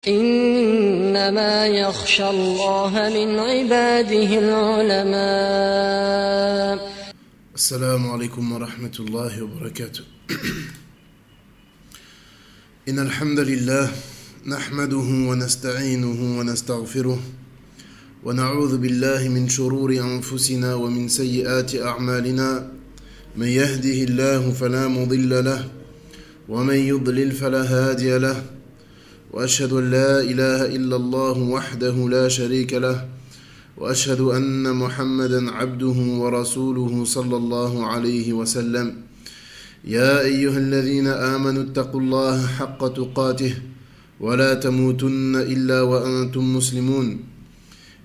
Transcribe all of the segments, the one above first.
إنما يخشى الله من عباده العلماء. السلام عليكم ورحمة الله وبركاته. إن الحمد لله نحمده ونستعينه ونستغفره ونعوذ بالله من شرور أنفسنا ومن سيئات أعمالنا. من يهده الله فلا مضل له ومن يضلل فلا هادي له، وأشهد أن لا إله إلا الله وحده لا شريك له، وأشهد أن محمدا عبده ورسوله صلى الله عليه وسلم. يا أيها الذين آمنوا اتقوا الله حق تقاته ولا تموتن إلا وأنتم مسلمون.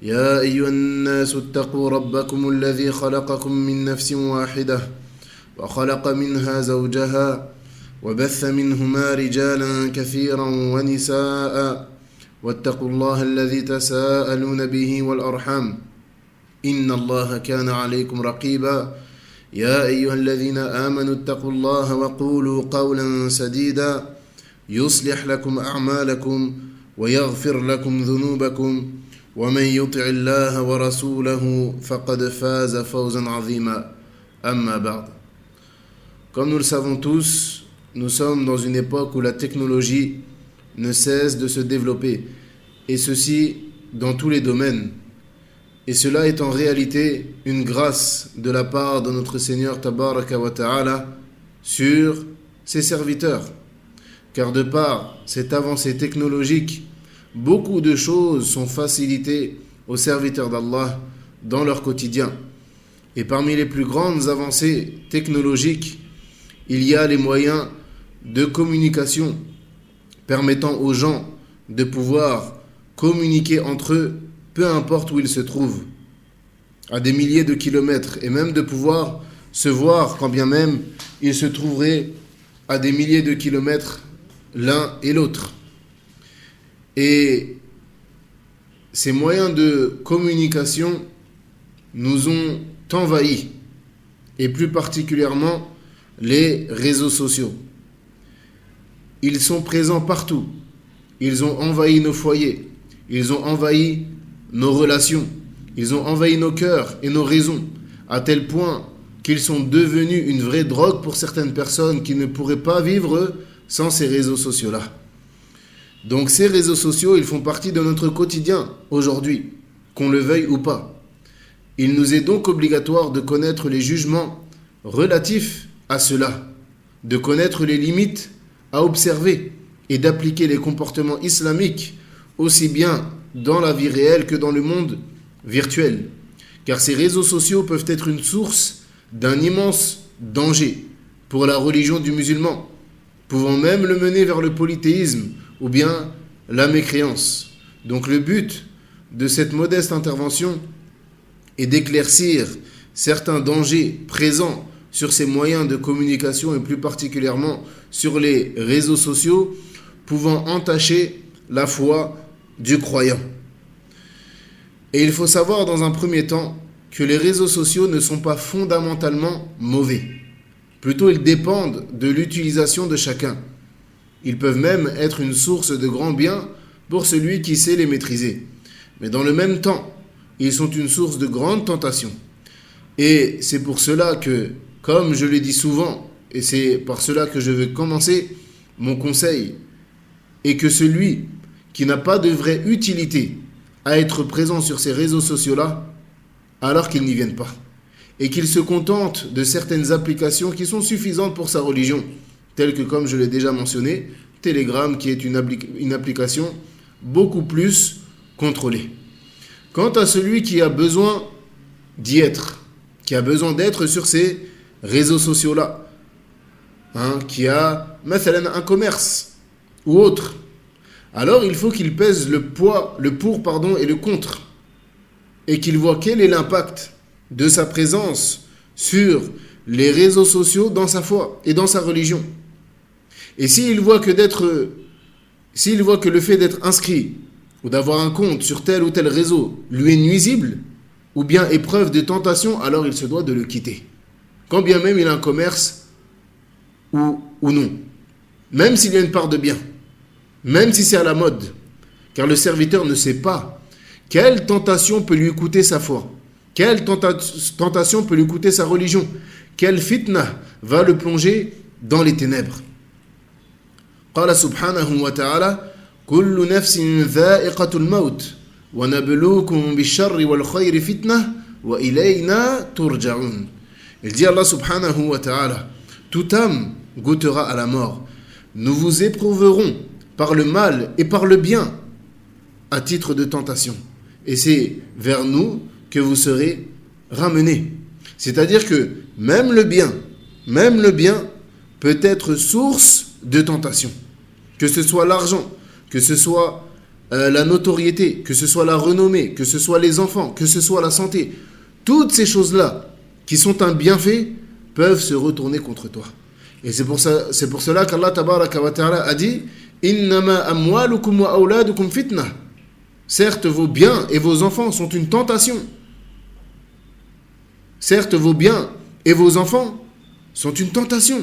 يا أيها الناس اتقوا ربكم الذي خلقكم من نفس واحدة وخلق منها زوجها وبث منهما رجالا كثيرا ونساء، واتقوا الله الذي تساءلون به والأرحام إن الله كان عليكم رقيبا. يا أيها الذين آمنوا اتقوا الله وقولوا قولا سديدا يصلح لكم أعمالكم ويغفر لكم ذنوبكم، ومن يطع الله ورسوله فقد فاز فوزا عظيما. أما بعد. Comme nous le savons tous, nous sommes dans une époque où la technologie ne cesse de se développer, et ceci dans tous les domaines. Et cela est en réalité une grâce de la part de notre Seigneur Tabaraka wa Ta'ala sur ses serviteurs. Car de par cette avancée technologique, beaucoup de choses sont facilitées aux serviteurs d'Allah dans leur quotidien. Et parmi les plus grandes avancées technologiques, il y a les moyens de communication permettant aux gens de pouvoir communiquer entre eux, peu importe où ils se trouvent, à des milliers de kilomètres, et même de pouvoir se voir quand bien même ils se trouveraient à des milliers de kilomètres l'un et l'autre. Et ces moyens de communication nous ont envahis, et plus particulièrement les réseaux sociaux. Ils sont présents partout. Ils ont envahi nos foyers. Ils ont envahi nos relations. Ils ont envahi nos cœurs et nos raisons, à tel point qu'ils sont devenus une vraie drogue pour certaines personnes qui ne pourraient pas vivre sans ces réseaux sociaux-là. Donc ces réseaux sociaux, ils font partie de notre quotidien aujourd'hui, qu'on le veuille ou pas. Il nous est donc obligatoire de connaître les jugements relatifs à cela, de connaître les limites à observer et d'appliquer les comportements islamiques aussi bien dans la vie réelle que dans le monde virtuel. Car ces réseaux sociaux peuvent être une source d'un immense danger pour la religion du musulman, pouvant même le mener vers le polythéisme ou bien la mécréance. Donc le but de cette modeste intervention est d'éclaircir certains dangers présents sur ces moyens de communication et plus particulièrement sur les réseaux sociaux pouvant entacher la foi du croyant. Et il faut savoir dans un premier temps que les réseaux sociaux ne sont pas fondamentalement mauvais. Plutôt, ils dépendent de l'utilisation de chacun. Ils peuvent même être une source de grand bien pour celui qui sait les maîtriser. Mais dans le même temps, ils sont une source de grande tentation. Et c'est pour cela que, comme je le dis souvent, et c'est par cela que je veux commencer mon conseil, et que celui qui n'a pas de vraie utilité à être présent sur ces réseaux sociaux-là, alors qu'il n'y vienne pas, et qu'il se contente de certaines applications qui sont suffisantes pour sa religion, telles que, comme je l'ai déjà mentionné, Telegram, qui est une application beaucoup plus contrôlée. Quant à celui qui a besoin d'y être, qui a besoin d'être sur ces réseaux sociaux-là, qui a un commerce ou autre, alors il faut qu'il pèse le pour et le contre, et qu'il voit quel est l'impact de sa présence sur les réseaux sociaux dans sa foi et dans sa religion. Et s'il voit que le fait d'être inscrit ou d'avoir un compte sur tel ou tel réseau lui est nuisible, ou bien épreuve de tentation, alors il se doit de le quitter. Quand bien même il a un commerce ou non. Même s'il y a une part de bien. Même si c'est à la mode. car le serviteur ne sait pas quelle tentation peut lui coûter sa foi, quelle tentation peut lui coûter sa religion, quelle fitna va le plonger dans les ténèbres. قال سبحانه وتعالى كل نفس ذائقة الموت ونبلوكم بالشر والخير فتنة وإلينا ترجعون. Il dit Allah subhanahu wa ta'ala, toute âme goûtera à la mort. Nous vous éprouverons par le mal et par le bien à titre de tentation. Et c'est vers nous que vous serez ramenés. C'est-à-dire que même le bien peut être source de tentation. Que ce soit l'argent, que ce soit la notoriété, que ce soit la renommée, que ce soit les enfants, que ce soit la santé. Toutes ces choses-là qui sont un bienfait peuvent se retourner contre toi. Et c'est pour cela qu'Allah tabaraka wa ta'ala a dit Innama amwalukum wa awladukum fitna. Certes, vos biens et vos enfants sont une tentation. Certes, vos biens et vos enfants sont une tentation.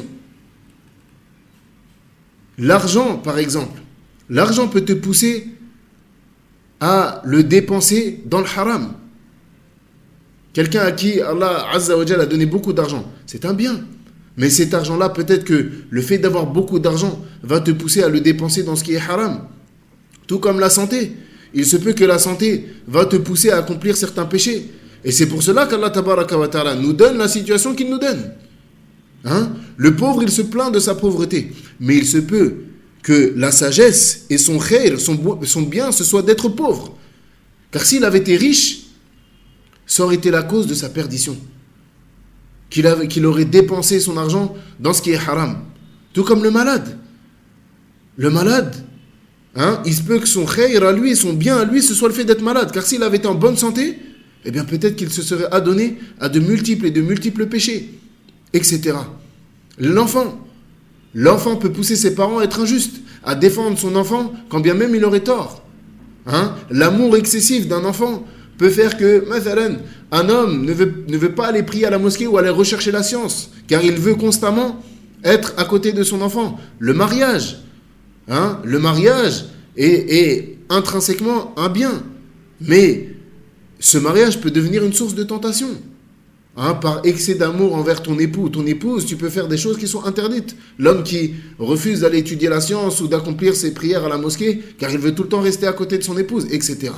L'argent, par exemple, l'argent peut te pousser à le dépenser dans le haram. Quelqu'un à qui Allah Azza wa Jal a donné beaucoup d'argent, c'est un bien. Mais cet argent-là, peut-être que le fait d'avoir beaucoup d'argent va te pousser à le dépenser dans ce qui est haram. Tout comme la santé. Il se peut que la santé va te pousser à accomplir certains péchés. Et c'est pour cela qu'Allah tabaraka wa ta'ala nous donne la situation qu'il nous donne. Le pauvre, il se plaint de sa pauvreté. Mais il se peut que la sagesse et son khair, son bien, ce soit d'être pauvre. Car s'il avait été riche, ça aurait été la cause de sa perdition. Qu'il aurait dépensé son argent dans ce qui est haram. Tout comme le malade. Le malade, il se peut que son khair à lui, son bien à lui, ce soit le fait d'être malade. Car s'il avait été en bonne santé, eh bien peut-être qu'il se serait adonné à de multiples péchés, etc. L'enfant peut pousser ses parents à être injustes, à défendre son enfant quand bien même il aurait tort. L'amour excessif d'un enfant peut faire que, un homme ne veut pas aller prier à la mosquée ou aller rechercher la science, car il veut constamment être à côté de son enfant. Le mariage est intrinsèquement un bien, mais ce mariage peut devenir une source de tentation. Par excès d'amour envers ton époux ou ton épouse, tu peux faire des choses qui sont interdites. L'homme qui refuse d'aller étudier la science ou d'accomplir ses prières à la mosquée, car il veut tout le temps rester à côté de son épouse, etc.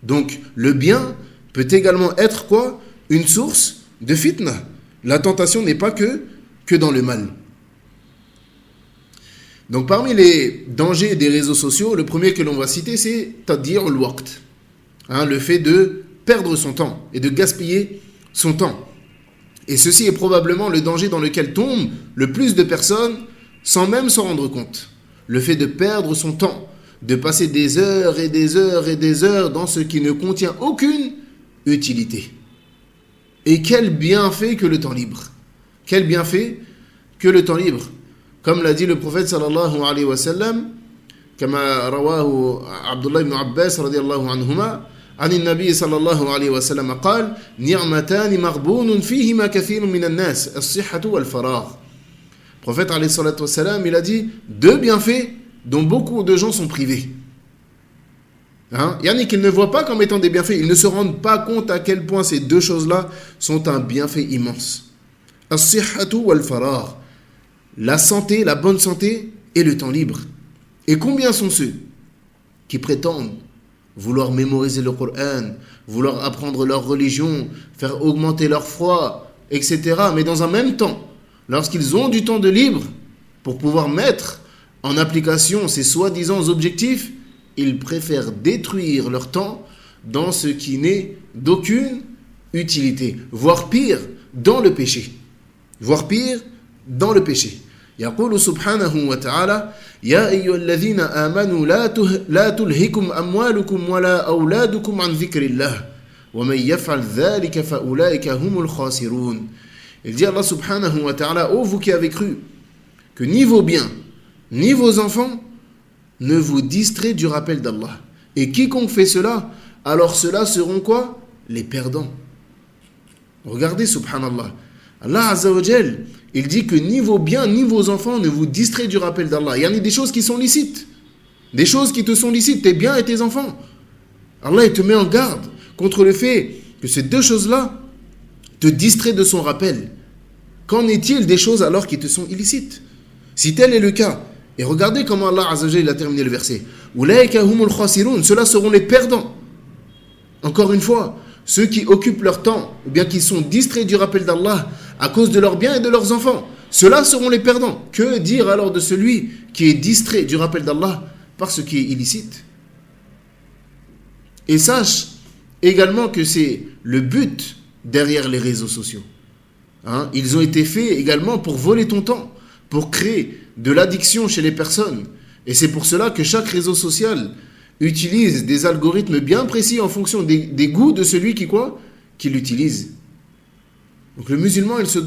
Donc, le bien peut également être quoi ? Une source de fitna. La tentation n'est pas que dans le mal. Donc, parmi les dangers des réseaux sociaux, le premier que l'on va citer, c'est tadir al-waqt. Le fait de perdre son temps et de gaspiller son temps. Et ceci est probablement le danger dans lequel tombent le plus de personnes sans même s'en rendre compte. Le fait de perdre son temps, de passer des heures et des heures et des heures dans ce qui ne contient aucune utilité. Et quel bienfait que le temps libre. Quel bienfait que le temps libre. Comme l'a dit le prophète sallallahu alayhi wa sallam, كما رواه عبد الله بن عباس رضي الله عنهما عن النبي صلى الله عليه وسلم قال نعمتان مغبون فيهما كثير من الناس الصحة والفراغ. Le prophète alayhi salatu wa salam, il a dit deux bienfaits dont beaucoup de gens sont privés. Yani qu'ils ne voient pas comme étant des bienfaits, ils ne se rendent pas compte à quel point ces deux choses-là sont un bienfait immense. As-sihhatu wal-faragh, la santé, la bonne santé et le temps libre. Et combien sont ceux qui prétendent vouloir mémoriser le Coran, vouloir apprendre leur religion, faire augmenter leur foi, etc. Mais dans un même temps, lorsqu'ils ont du temps de libre pour pouvoir mettre en application ces soi-disant objectifs, ils préfèrent détruire leur temps dans ce qui n'est d'aucune utilité, voire pire, dans le péché. يقول سبحانه وتعالى يا أيها الذين آمنوا لا تلهكم أموالكم ولا أولادكم عن ذكر الله ومن يفعل ذلك فأولئك هم الخاسرون. Il dit Allah subhanahu wa ta'ala, ô vous qui avez cru, que ni vos biens, ni vos enfants ne vous distraient du rappel d'Allah. Et quiconque fait cela, alors ceux-là seront quoi ? Les perdants. Regardez, subhanallah. Allah Azza wa Jal, il dit que ni vos biens, ni vos enfants ne vous distraient du rappel d'Allah. Il y en a des choses qui sont licites. des choses qui te sont licites, tes biens et tes enfants. Allah il te met en garde contre le fait que ces deux choses-là te distraient de son rappel. Qu'en est-il des choses alors qui te sont illicites? Si tel est le cas, et regardez comment Allah Azza wa Jalla a terminé le verset. Ulaika humul khasirun, ceux-là seront les perdants. Encore une fois, ceux qui occupent leur temps, ou bien qui sont distraits du rappel d'Allah à cause de leurs biens et de leurs enfants, ceux-là seront les perdants. Que dire alors de celui qui est distrait du rappel d'Allah par ce qui est illicite? Et sache également que c'est le but derrière les réseaux sociaux. Ils ont été faits également pour voler ton temps, pour créer de l'addiction chez les personnes. Et c'est pour cela que chaque réseau social utilise des algorithmes bien précis en fonction des goûts de celui qui l'utilise. Donc le musulman, il se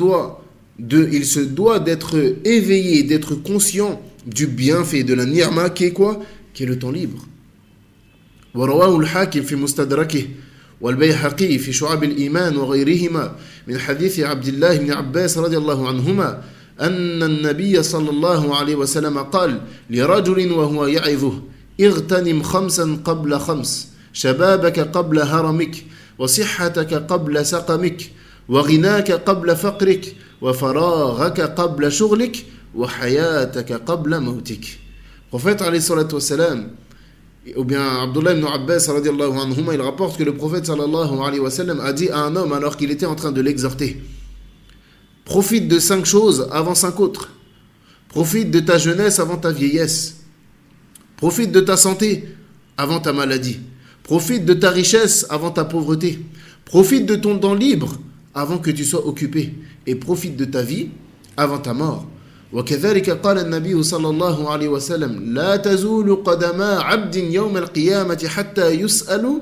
doit d'être éveillé, d'être conscient du bienfait de la ni'ma qui est quoi? Qui est le temps libre. ورواه الحاكم في مستدركه والبيهقي في شعب الإيمان وغيرهما من حديث عبد الله بن عباس رضي الله عنهما أن النبي صلى الله عليه وسلم قال لرجل وهو يعظه اغتنم خمسا قبل خمس شبابك قبل هرمك وصحتك قبل سقمك وغناك قبل فقرك وفراغك قبل شغلك وحياتك قبل موتك. Prophète alayhi salatu wassalam, ou bien Abdullah ibn Abbas radiallahu anhuma, il rapporte que le prophète sallallahu alayhi wa sallam a dit à un homme alors qu'il était en train de l'exhorter: profite de 5 choses avant 5 autres. Profite de ta jeunesse avant ta vieillesse. Profite de ta santé avant ta maladie. Profite de ta richesse avant ta pauvreté. Profite de ton temps libre avant que tu sois occupé. Et profite de ta vie avant ta mort. وكذلك قال النبي صلى الله عليه وسلم لا تزول قدما عبد يوم القيامة حتى يسأل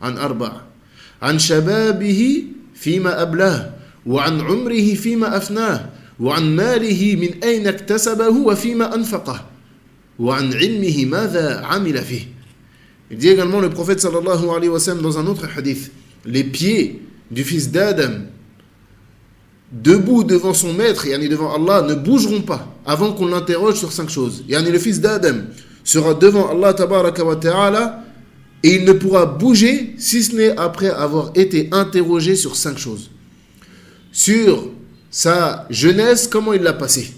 عن 4 عن شبابه فيما أبلاه وعن عمره فيما أفناه وعن ماله من أين اكتسبه وفيما أنفقه وعن علمه ماذا عمل فيه. Il dit également le prophète sallallahu alayhi wa sallam dans un autre hadith: les pieds du fils d'Adam debout devant son maître, yani devant Allah, ne bougeront pas avant qu'on l'interroge sur 5 choses. Yani le fils d'Adam sera devant Allah tabaraka wa ta'ala et il ne pourra bouger si ce n'est après avoir été interrogé sur 5 choses. Sur sa jeunesse, comment il l'a passée.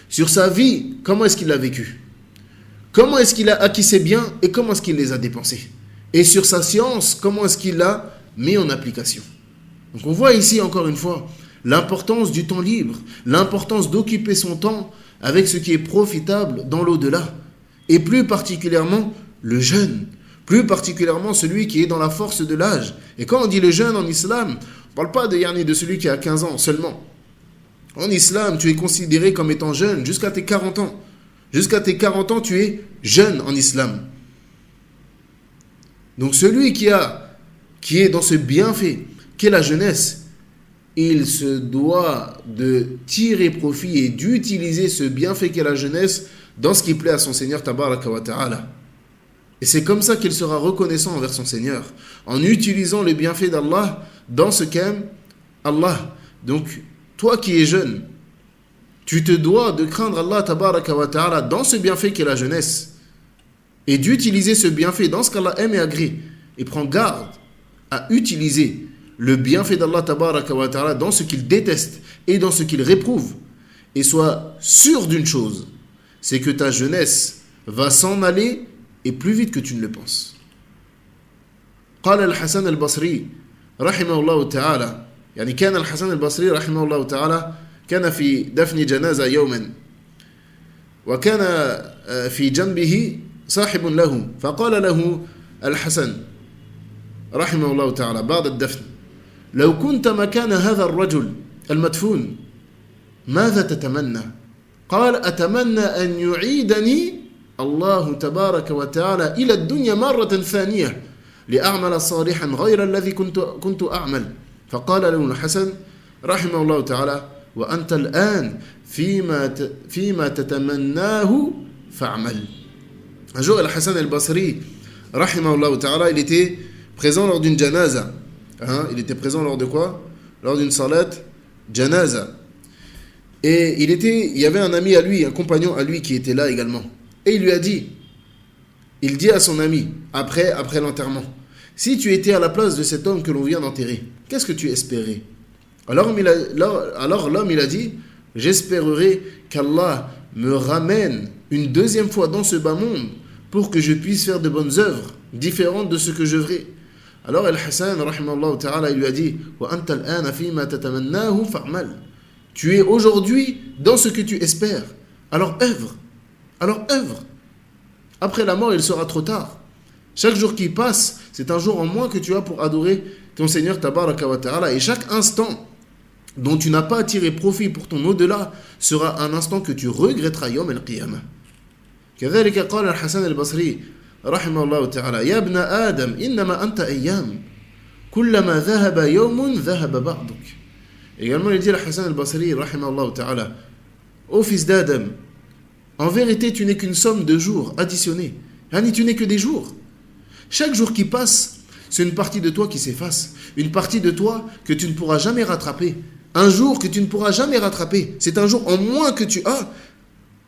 Sur sa vie, comment est-ce qu'il l'a vécue. Comment est-ce qu'il a acquis ses biens et comment est-ce qu'il les a dépensés. Et sur sa science, comment est-ce qu'il l'a mis en application. Donc on voit ici encore une fois l'importance du temps libre, l'importance d'occuper son temps avec ce qui est profitable dans l'au-delà. Et plus particulièrement le jeune, plus particulièrement celui qui est dans la force de l'âge. Et quand on dit le jeune en islam, on ne parle pas de celui qui a 15 ans seulement. En islam, tu es considéré comme étant jeune jusqu'à tes 40 ans. Jusqu'à tes 40 ans, tu es jeune en islam. Donc celui qui est dans ce bienfait, qui est la jeunesse, il se doit de tirer profit et d'utiliser ce bienfait qu'est la jeunesse dans ce qui plaît à son Seigneur tabaraka wa ta'ala. Et c'est comme ça qu'il sera reconnaissant envers son Seigneur, en utilisant les bienfaits d'Allah dans ce qu'aime Allah. Donc, toi qui es jeune, tu te dois de craindre Allah tabaraka wa ta'ala dans ce bienfait qu'est la jeunesse et d'utiliser ce bienfait dans ce qu'Allah aime et agrée. Et prends garde à utiliser le bienfait d'Allah tabaraka wa ta'ala dans ce qu'il déteste et dans ce qu'il réprouve. Et sois sûr d'une chose, c'est que ta jeunesse va s'en aller et plus vite que tu ne le penses. قال الحسن البصري رحمه الله تعالى يعني كان الحسن البصري رحمه الله تعالى كان في دفن جنازة يوما وكان في جنبه صاحب له فقال له الحسن رحمه الله تعالى بعد الدفن لو كنت مكان هذا الرجل المدفون ماذا تتمنى؟ قال أتمنى أن يعيدني الله تبارك وتعالى إلى الدنيا مرة ثانية لأعمل صالحا غير الذي كنت أعمل. فقال له الحسن رحمه الله تعالى وأنت الآن فيما تتمناه فاعمل. Un jour, Al-Hassan al-Basri, rahimahullah ta'ala, il était présent lors d'une janaza. Il était présent lors de quoi? Lors d'une salat janaza. Et il y avait un ami à lui, un compagnon à lui qui était là également. Et il dit à son ami, après l'enterrement, si tu étais à la place de cet homme que l'on vient d'enterrer, qu'est-ce que tu espérais? Alors l'homme il a dit, j'espérerais qu'Allah me ramène une deuxième fois dans ce bas monde pour que je puisse faire de bonnes œuvres différentes de ce que je ferai. Alors Al-Hassan, rahimahullah ta'ala, il lui a dit, wa anta al-ana fima tatamannahu fa'mal. Tu es aujourd'hui dans ce que tu espères. Alors œuvre. Après la mort, il sera trop tard. Chaque jour qui passe, c'est un jour en moins que tu as pour adorer ton Seigneur Tabaraka wa Ta'ala. Et chaque instant dont tu n'as pas tiré profit pour ton au-delà sera un instant que tu regretteras yawm al-qiyamah. كذلك قال الحسن البصري رحمه الله تعالى يا ابن آدم إنما أنت أيام كلما ذهب يوم ذهب بعضك. Également, il dit à Hassan al-Basri, rahimahullah ta'ala, ô fils d'Adam, en vérité, tu n'es qu'une somme de jours additionnés. Tu n'es que des jours. Chaque jour qui passe, c'est une partie de toi qui s'efface. Une partie de toi que tu ne pourras jamais rattraper. Un jour que tu ne pourras jamais rattraper. C'est un jour en moins que tu as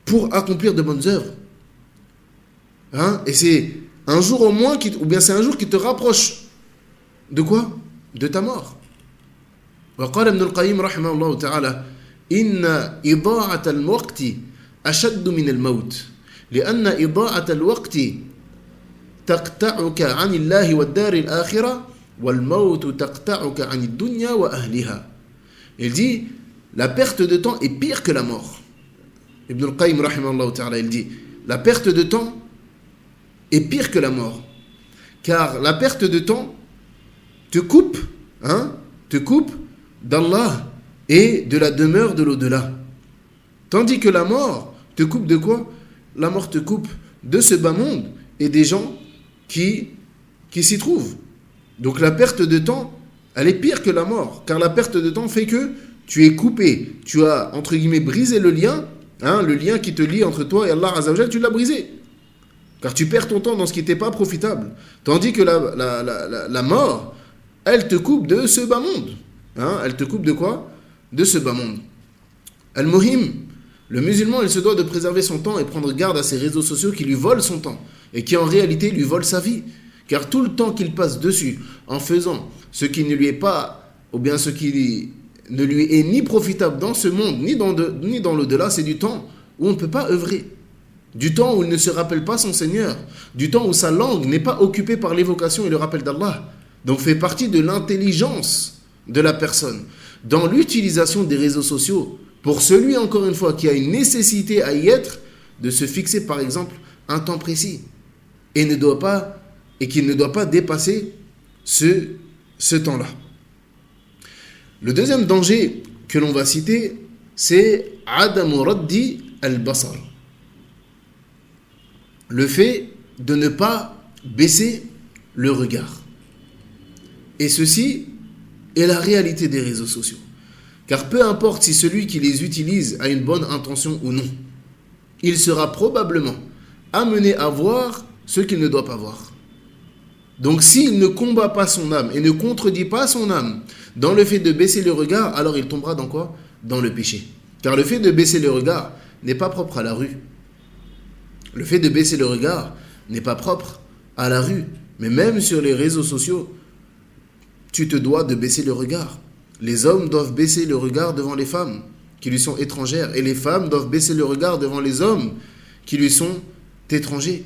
pour accomplir de bonnes œuvres. Et c'est un jour en moins, ou bien c'est un jour qui te rapproche de quoi? De ta mort. وقال ابن القيم رحمه الله تعالى إن إضاعة الوقت أشد من الموت لأن إضاعة الوقت تقطعك عن الله والدار الآخرة والموت تقطعك عن الدنيا وأهلها. Il dit la perte de temps est pire que la mort. Ibn al-Qayyim رحمه الله تعالى, il dit la perte de temps est pire que la mort, car la perte de temps te coupe d'Allah et de la demeure de l'au-delà. Tandis que la mort te coupe de quoi? La mort te coupe de ce bas monde et des gens qui s'y trouvent. Donc la perte de temps, elle est pire que la mort, car la perte de temps fait que tu es coupé, tu as entre guillemets brisé le lien qui te lie entre toi et Allah Azza wa Jal, tu l'as brisé. Car tu perds ton temps dans ce qui n'était pas profitable. Tandis que la mort, elle te coupe de ce bas monde. Elle te coupe de quoi? De ce bas monde. Al-Muhim, le musulman, il se doit de préserver son temps et prendre garde à ces réseaux sociaux qui lui volent son temps et qui en réalité lui volent sa vie. Car tout le temps qu'il passe dessus en faisant ce qui ne lui est pas, ou bien ce qui ne lui est ni profitable dans ce monde, ni dans l'au-delà, c'est du temps où on ne peut pas œuvrer. Du temps où il ne se rappelle pas son Seigneur. Du temps où sa langue n'est pas occupée par l'évocation et le rappel d'Allah. Donc fait partie de l'intelligence de la personne dans l'utilisation des réseaux sociaux, pour celui encore une fois qui a une nécessité à y être, de se fixer par exemple un temps précis et qu'il ne doit pas dépasser ce temps-là. Le deuxième danger que l'on va citer, c'est Adamu Raddi al-Basar, le fait de ne pas baisser le regard. Et ceci est la réalité des réseaux sociaux. Car peu importe si celui qui les utilise a une bonne intention ou non, il sera probablement amené à voir ce qu'il ne doit pas voir. Donc s'il ne combat pas son âme et ne contredit pas son âme dans le fait de baisser le regard, alors il tombera dans quoi? Dans le péché. Car le fait de baisser le regard n'est pas propre à la rue. Le fait de baisser le regard n'est pas propre à la rue. Mais même sur les réseaux sociaux, tu te dois de baisser le regard. Les hommes doivent baisser le regard devant les femmes qui lui sont étrangères. Et les femmes doivent baisser le regard devant les hommes qui lui sont étrangers.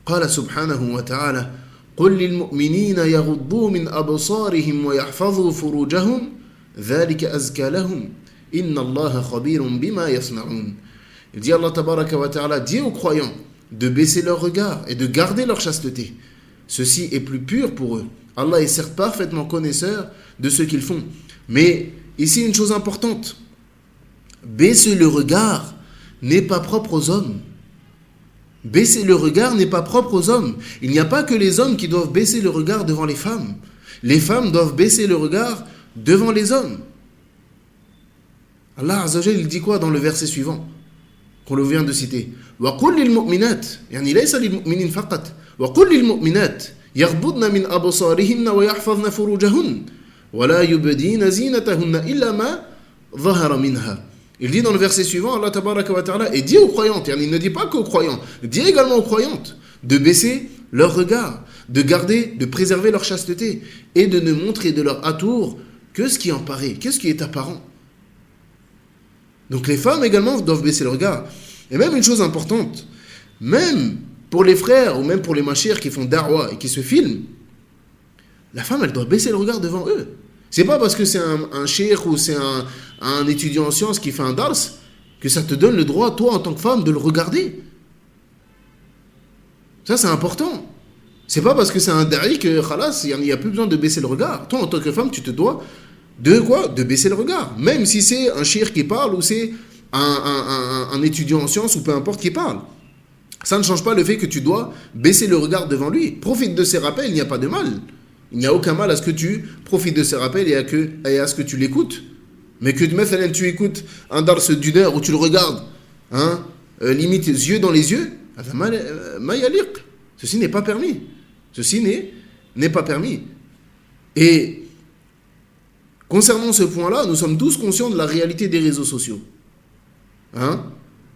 قال سبحانه وتعالى قل للمؤمنين يغضوا من أبصارهم ويحفظوا فروجهم ذلك أزكى لهم إن الله خبير بما يصنعون. Il dit Allah Tabaraka wa Ta'ala, dit aux croyants de baisser leur regard et de garder leur chasteté. Ceci est plus pur pour eux. Allah est certes parfaitement connaisseur de ce qu'ils font. Mais ici, une chose importante. Baisser le regard n'est pas propre aux hommes. Baisser le regard n'est pas propre aux hommes. Il n'y a pas que les hommes qui doivent baisser le regard devant les femmes. Les femmes doivent baisser le regard devant les hommes. Allah Azza wa Jalla, il dit quoi dans le verset suivant qu'on le vient de citer? وَقُلْ لِلْمُؤْمِنَاتِ يعني ليس للمؤمنين فقط وَقُلْ لِلْمُؤْمِنَاتِ يغضضن من أبصارهن ويحفظن فروجهن ولا يبدين زينتهن إلا ما ظهر منها. Il dit dans le verset suivant, Allah tabaraka wa ta'ala, et dit aux croyantes, il ne dit pas qu'aux croyants, il dit également aux croyantes, de baisser leur regard, de garder, de préserver leur chasteté, et de ne montrer de leur atour que ce qui en paraît, que ce qui est apparent. Donc les femmes également doivent baisser le regard. Et même une chose importante, même pour les frères ou même pour les machires qui font darwa et qui se filment, la femme elle doit baisser le regard devant eux. C'est pas parce que c'est un cheikh ou c'est un étudiant en sciences qui fait un dars que ça te donne le droit, toi en tant que femme, de le regarder. Ça c'est important. C'est pas parce que c'est un da'i que khalas, il n'y a plus besoin de baisser le regard. Toi en tant que femme, tu te dois de quoi? De baisser le regard. Même si c'est un cheikh qui parle ou c'est un étudiant en sciences ou peu importe qui parle. Ça ne change pas le fait que tu dois baisser le regard devant lui. Profite de ses rappels, il n'y a pas de mal. Il n'y a aucun mal à ce que tu profites de ses rappels et à ce que tu l'écoutes. Mais que maintenant tu écoutes un dars d'une heure où tu le regardes, limite yeux dans les yeux, ceci n'est pas permis. Ceci n'est pas permis. Et concernant ce point-là, nous sommes tous conscients de la réalité des réseaux sociaux.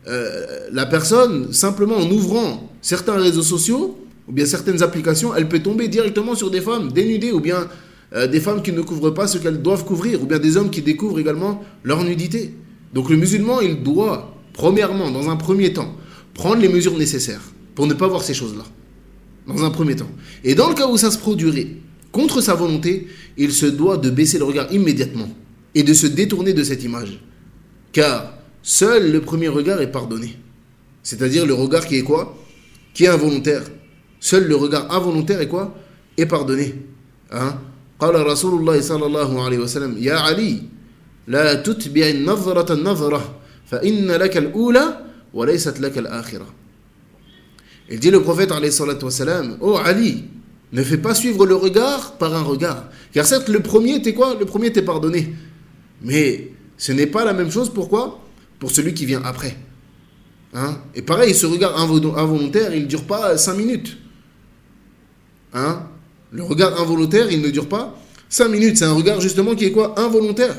La personne, simplement en ouvrant certains réseaux sociaux, ou bien certaines applications, elle peut tomber directement sur des femmes dénudées, ou bien des femmes qui ne couvrent pas ce qu'elles doivent couvrir, ou bien des hommes qui découvrent également leur nudité. Donc le musulman, il doit, premièrement, dans un premier temps, prendre les mesures nécessaires pour ne pas voir ces choses-là. Dans un premier temps. Et dans le cas où ça se produirait contre sa volonté, il se doit de baisser le regard immédiatement et de se détourner de cette image. Car seul le premier regard est pardonné. C'est-à-dire le regard qui est quoi? Qui est involontaire. Seul le regard involontaire est quoi? Est pardonné. قال رسول الله صلى الله عليه وسلم يا علي لا تتبع النظرة النظرة فإن لك الأولى وليست لك الآخرة. Il dit le prophète alayhi salatu wassalam, oh Ali, ne fais pas suivre le regard par un regard. Car certes, le premier t'est quoi? Le premier t'est pardonné. Mais ce n'est pas la même chose, pourquoi? Pour celui qui vient après. Et pareil, ce regard involontaire, il ne dure pas 5 minutes. Le regard involontaire, il ne dure pas 5 minutes. C'est un regard justement qui est quoi? Involontaire.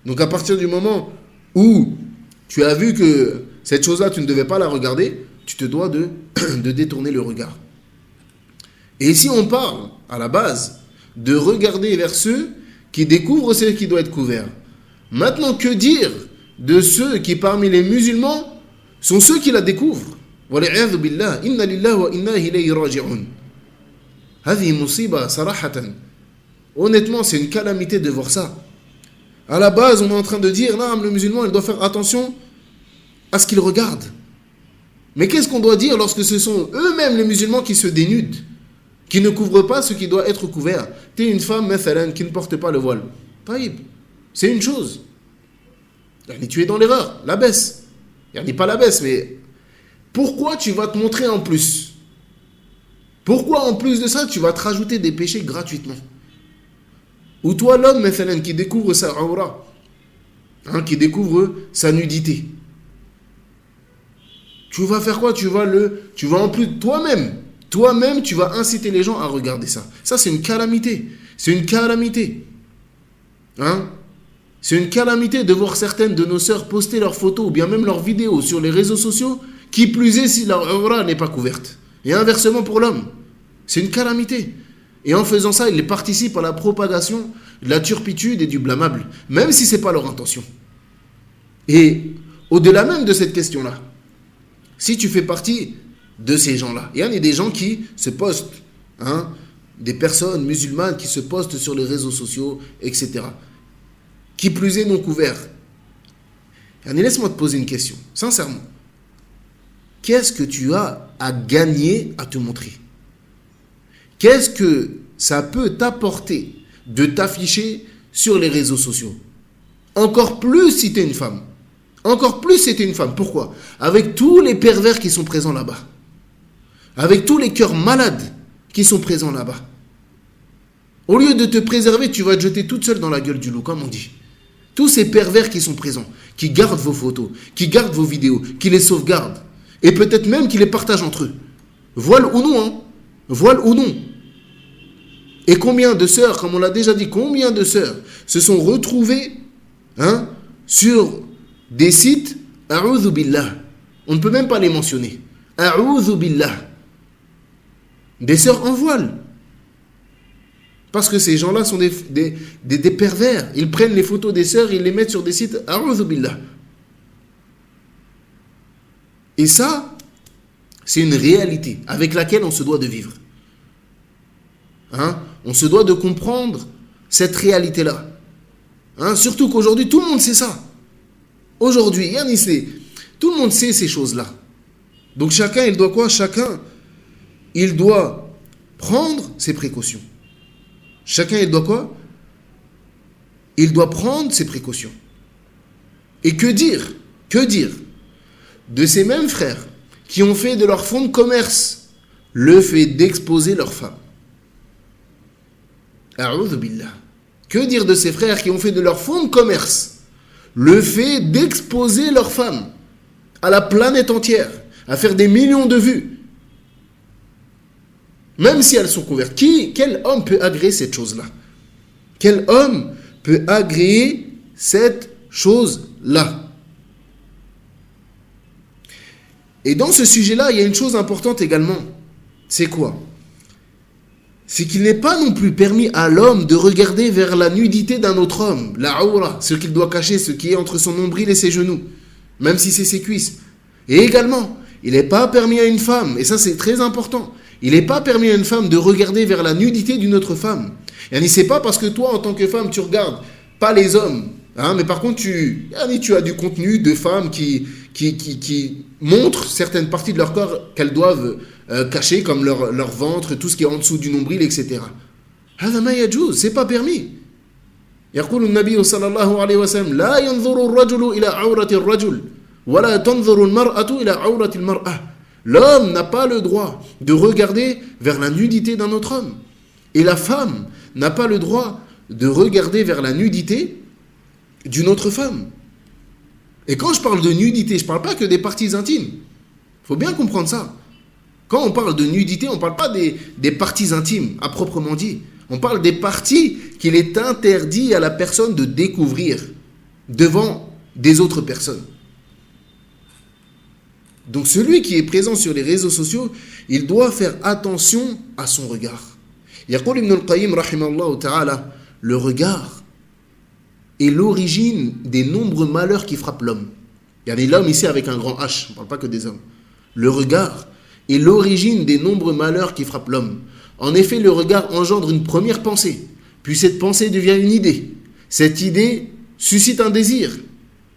Donc à partir du moment où tu as vu que cette chose-là, tu ne devais pas la regarder, tu te dois de détourner le regard. Et ici, on parle, à la base, de regarder vers ceux qui découvrent ce qui doit être couvert. Maintenant, que dire de ceux qui, parmi les musulmans, sont ceux qui la découvrent? وَلِعِيَاذُ بِاللَّهِ إِنَّ لِلَّهِ وَإِنَّا إِلَيْهِ رَاجِعُونَ. هذه مصيبة صراحة. Honnêtement, c'est une calamité de voir ça. À la base, on est en train de dire, non, le musulman, il doit faire attention à ce qu'il regarde. Mais qu'est-ce qu'on doit dire lorsque ce sont eux-mêmes les musulmans qui se dénudent, qui ne couvrent pas ce qui doit être couvert? Tu es une femme, mathalan, qui ne porte pas le voile. Taïb, c'est une chose. Tu es dans l'erreur, la baisse. Pas la baisse, mais pourquoi tu vas te montrer en plus? Pourquoi en plus de ça, tu vas te rajouter des péchés gratuitement? Ou toi, l'homme, mathalan, qui découvre sa aura, qui découvre sa nudité, tu vas faire quoi? Tu vas en plus toi-même, tu vas inciter les gens à regarder ça. Ça, c'est une calamité. C'est une calamité. C'est une calamité de voir certaines de nos sœurs poster leurs photos ou bien même leurs vidéos sur les réseaux sociaux, qui plus est si leur aura n'est pas couverte. Et inversement pour l'homme. C'est une calamité. Et en faisant ça, ils participent à la propagation de la turpitude et du blâmable, même si ce n'est pas leur intention. Et au-delà même de cette question-là, si tu fais partie de ces gens-là, il y a des gens qui se postent, des personnes musulmanes qui se postent sur les réseaux sociaux, etc. Qui plus est non couverts. Laisse-moi te poser une question, sincèrement. Qu'est-ce que tu as à gagner à te montrer? Qu'est-ce que ça peut t'apporter de t'afficher sur les réseaux sociaux? Encore plus si tu es une femme. Encore plus si tu es une femme. Pourquoi? Avec tous les pervers qui sont présents là-bas. Avec tous les cœurs malades qui sont présents là-bas. Au lieu de te préserver, tu vas te jeter toute seule dans la gueule du loup, comme on dit. Tous ces pervers qui sont présents, qui gardent vos photos, qui gardent vos vidéos, qui les sauvegardent. Et peut-être même qui les partagent entre eux. Voile ou non, Voile ou non. Et combien de sœurs, comme on l'a déjà dit, combien de sœurs se sont retrouvées sur des sites, a'udhu billah. On ne peut même pas les mentionner. A'udhu billah. Des sœurs en voile. Parce que ces gens-là sont des pervers. Ils prennent les photos des sœurs et ils les mettent sur des sites, a'udhu billah. Et ça, c'est une réalité avec laquelle on se doit de vivre. On se doit de comprendre cette réalité-là. Surtout qu'aujourd'hui, tout le monde sait ça. Aujourd'hui, tout le monde sait ces choses-là. Donc chacun, il doit quoi? Chacun, il doit prendre ses précautions. Chacun, il doit quoi? Il doit prendre ses précautions. Et que dire de ces mêmes frères qui ont fait de leur fonds de commerce le fait d'exposer leurs femmes? A'udhu billah. Que dire de ces frères qui ont fait de leur fonds de commerce le fait d'exposer leurs femmes à la planète entière, à faire des millions de vues, même si elles sont couvertes? Quel homme peut agréer cette chose-là? Quel homme peut agréer cette chose-là? Et dans ce sujet-là, il y a une chose importante également. C'est quoi? C'est qu'il n'est pas non plus permis à l'homme de regarder vers la nudité d'un autre homme, la aura, ce qu'il doit cacher, ce qui est entre son nombril et ses genoux, même si c'est ses cuisses. Et également, il n'est pas permis à une femme, et ça c'est très important, il n'est pas permis à une femme de regarder vers la nudité d'une autre femme. Et c'est pas parce que toi, en tant que femme, tu regardes pas les hommes, mais par contre, tu as du contenu de femmes qui montrent certaines parties de leur corps qu'elles doivent cacher, comme leur ventre, tout ce qui est en dessous du nombril, etc. هذا ما يجوز, c'est pas permis. يقول النبي صلى الله عليه وسلم لا ينظر الرجل إلى عورة الرجل ولا تنظر المرأة إلى عورة المرأة. L'homme n'a pas le droit de regarder vers la nudité d'un autre homme. Et la femme n'a pas le droit de regarder vers la nudité d'une autre femme. Et quand je parle de nudité, je ne parle pas que des parties intimes. Il faut bien comprendre ça. Quand on parle de nudité, on ne parle pas des parties intimes, à proprement dit. On parle des parties qu'il est interdit à la personne de découvrir devant des autres personnes. Donc celui qui est présent sur les réseaux sociaux, il doit faire attention à son regard. Yaqul Ibn al-Qayyim rahimahullah ta'ala, le regard est l'origine des nombreux malheurs qui frappent l'homme. Il y a l'homme ici avec un grand H, on ne parle pas que des hommes. Le regard est l'origine des nombreux malheurs qui frappent l'homme. En effet, le regard engendre une première pensée, puis cette pensée devient une idée. Cette idée suscite un désir,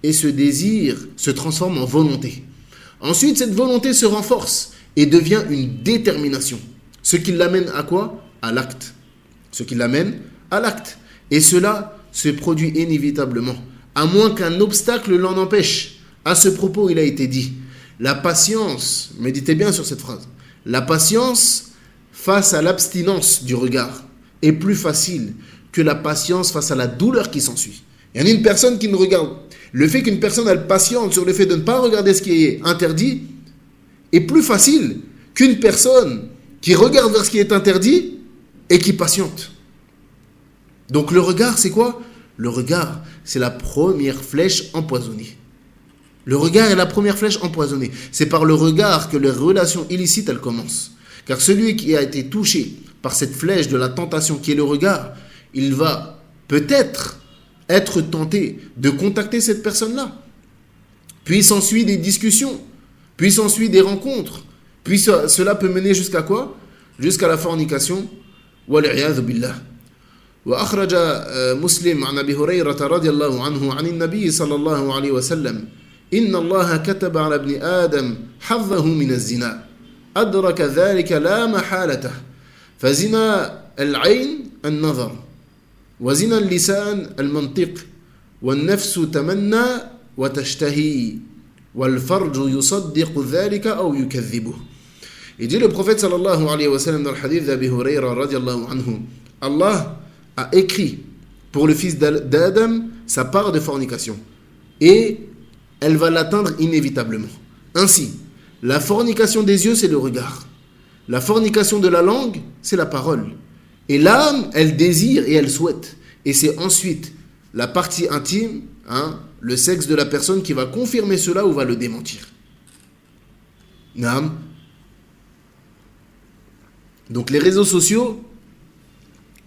et ce désir se transforme en volonté. Ensuite, cette volonté se renforce et devient une détermination. Ce qui l'amène à quoi? À l'acte. Ce qui l'amène à l'acte. Et cela se produit inévitablement, à moins qu'un obstacle l'en empêche. À ce propos, il a été dit, la patience, méditez bien sur cette phrase, la patience face à l'abstinence du regard est plus facile que la patience face à la douleur qui s'ensuit. Il y en a une personne qui ne regarde. Le fait qu'une personne elle patiente sur le fait de ne pas regarder ce qui est interdit est plus facile qu'une personne qui regarde vers ce qui est interdit et qui patiente. Donc le regard, c'est quoi? Le regard, c'est la première flèche empoisonnée. Le regard est la première flèche empoisonnée. C'est par le regard que les relations illicites, elles commencent. Car celui qui a été touché par cette flèche de la tentation qui est le regard, il va peut-être être tenté de contacter cette personne-là. Puis s'ensuit des discussions, puis s'ensuit des rencontres, puis cela peut mener jusqu'à quoi? Jusqu'à la fornication. Wal-'iyadhu billah. وأخرج مسلم عن أبي هريرة رضي الله عنه عن النبي صلى الله عليه وسلم إن الله كتب على ابن آدم حظه من الزنا أدرك ذلك لا محالته فزنا العين النظر وزنا اللسان المنطق والنفس تمنى وتشتهي والفرج يصدق ذلك أو يكذبه. Et dit le prophète sallallahu alayhi wa sallam dans le hadith d'Abi Hurayra radiallahu anhu, Allah a écrit pour le fils d'Adam sa part de fornication et elle va l'atteindre inévitablement. Ainsi, la fornication des yeux c'est le regard, la fornication de la langue c'est la parole et l'âme elle désire et elle souhaite et c'est ensuite la partie intime, le sexe de la personne qui va confirmer cela ou va le démentir. Naam. Donc les réseaux sociaux,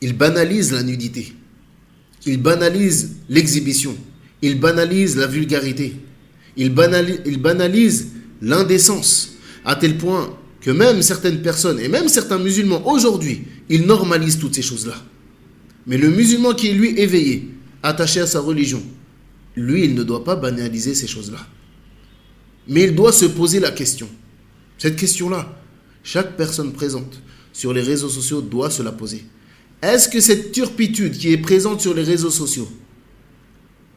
ils banalisent la nudité. Ils banalisent l'exhibition. Ils banalisent la vulgarité. Ils banalisent l'indécence. À tel point que même certaines personnes, et même certains musulmans aujourd'hui, ils normalisent toutes ces choses-là. Mais le musulman qui est lui éveillé, attaché à sa religion, lui, il ne doit pas banaliser ces choses-là. Mais il doit se poser la question. Cette question-là, chaque personne présente sur les réseaux sociaux doit se la poser. Est-ce que cette turpitude qui est présente sur les réseaux sociaux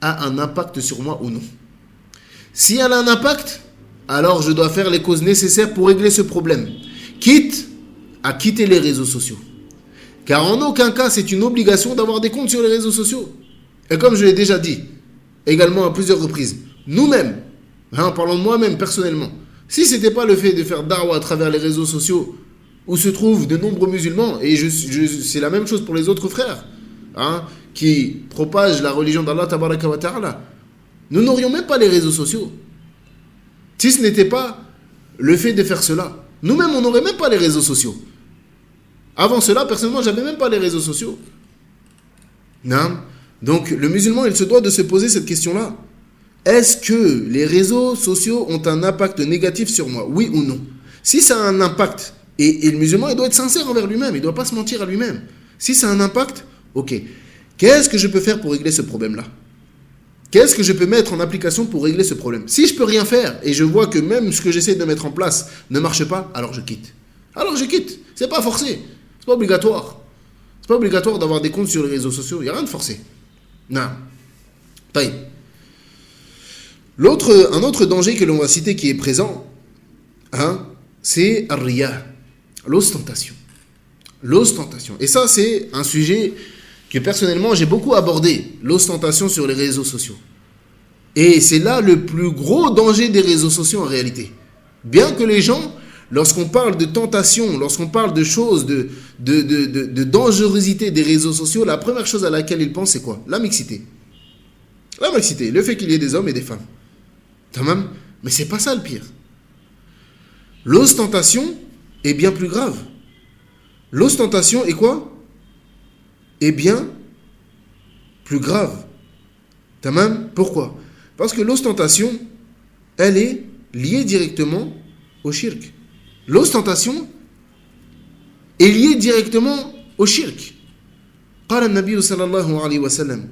a un impact sur moi ou non? Si elle a un impact, alors je dois faire les causes nécessaires pour régler ce problème, quitte à quitter les réseaux sociaux. Car en aucun cas, c'est une obligation d'avoir des comptes sur les réseaux sociaux. Et comme je l'ai déjà dit, également à plusieurs reprises, nous-mêmes, parlons de moi-même personnellement, si ce n'était pas le fait de faire da'wah à travers les réseaux sociaux, où se trouvent de nombreux musulmans, et c'est la même chose pour les autres frères, qui propagent la religion d'Allah tabaraka wa ta'ala, nous n'aurions même pas les réseaux sociaux. Si ce n'était pas le fait de faire cela, nous-mêmes on n'aurait même pas les réseaux sociaux. Avant cela, personnellement, j'avais même pas les réseaux sociaux. Non. Donc le musulman, il se doit de se poser cette question-là. Est-ce que les réseaux sociaux ont un impact négatif sur moi? Oui ou non? Si ça a un impact, et le musulman, il doit être sincère envers lui-même, il ne doit pas se mentir à lui-même. Si ça a un impact, ok. Qu'est-ce que je peux faire pour régler ce problème-là? Qu'est-ce que je peux mettre en application pour régler ce problème? Si je peux rien faire, et je vois que même ce que j'essaie de mettre en place ne marche pas, alors je quitte. Alors je quitte. C'est pas forcé. C'est pas obligatoire. C'est pas obligatoire d'avoir des comptes sur les réseaux sociaux. Il n'y a rien de forcé. Non. Taïb. Un autre danger que l'on va citer qui est présent, c'est ar-riya, l'ostentation. L'ostentation. Et ça, c'est un sujet que personnellement, j'ai beaucoup abordé, l'ostentation sur les réseaux sociaux. Et c'est là le plus gros danger des réseaux sociaux en réalité. Bien que les gens, lorsqu'on parle de tentation, lorsqu'on parle de choses, de dangerosité des réseaux sociaux, la première chose à laquelle ils pensent, c'est quoi? La mixité. La mixité, le fait qu'il y ait des hommes et des femmes. Tamam. Mais c'est pas ça le pire. L'ostentation est bien plus grave. L'ostentation est quoi? Est bien plus grave. Tamam. Pourquoi? Parce que l'ostentation, elle est liée directement au shirk. L'ostentation est liée directement au shirk. قال النبي صلى الله عليه وسلم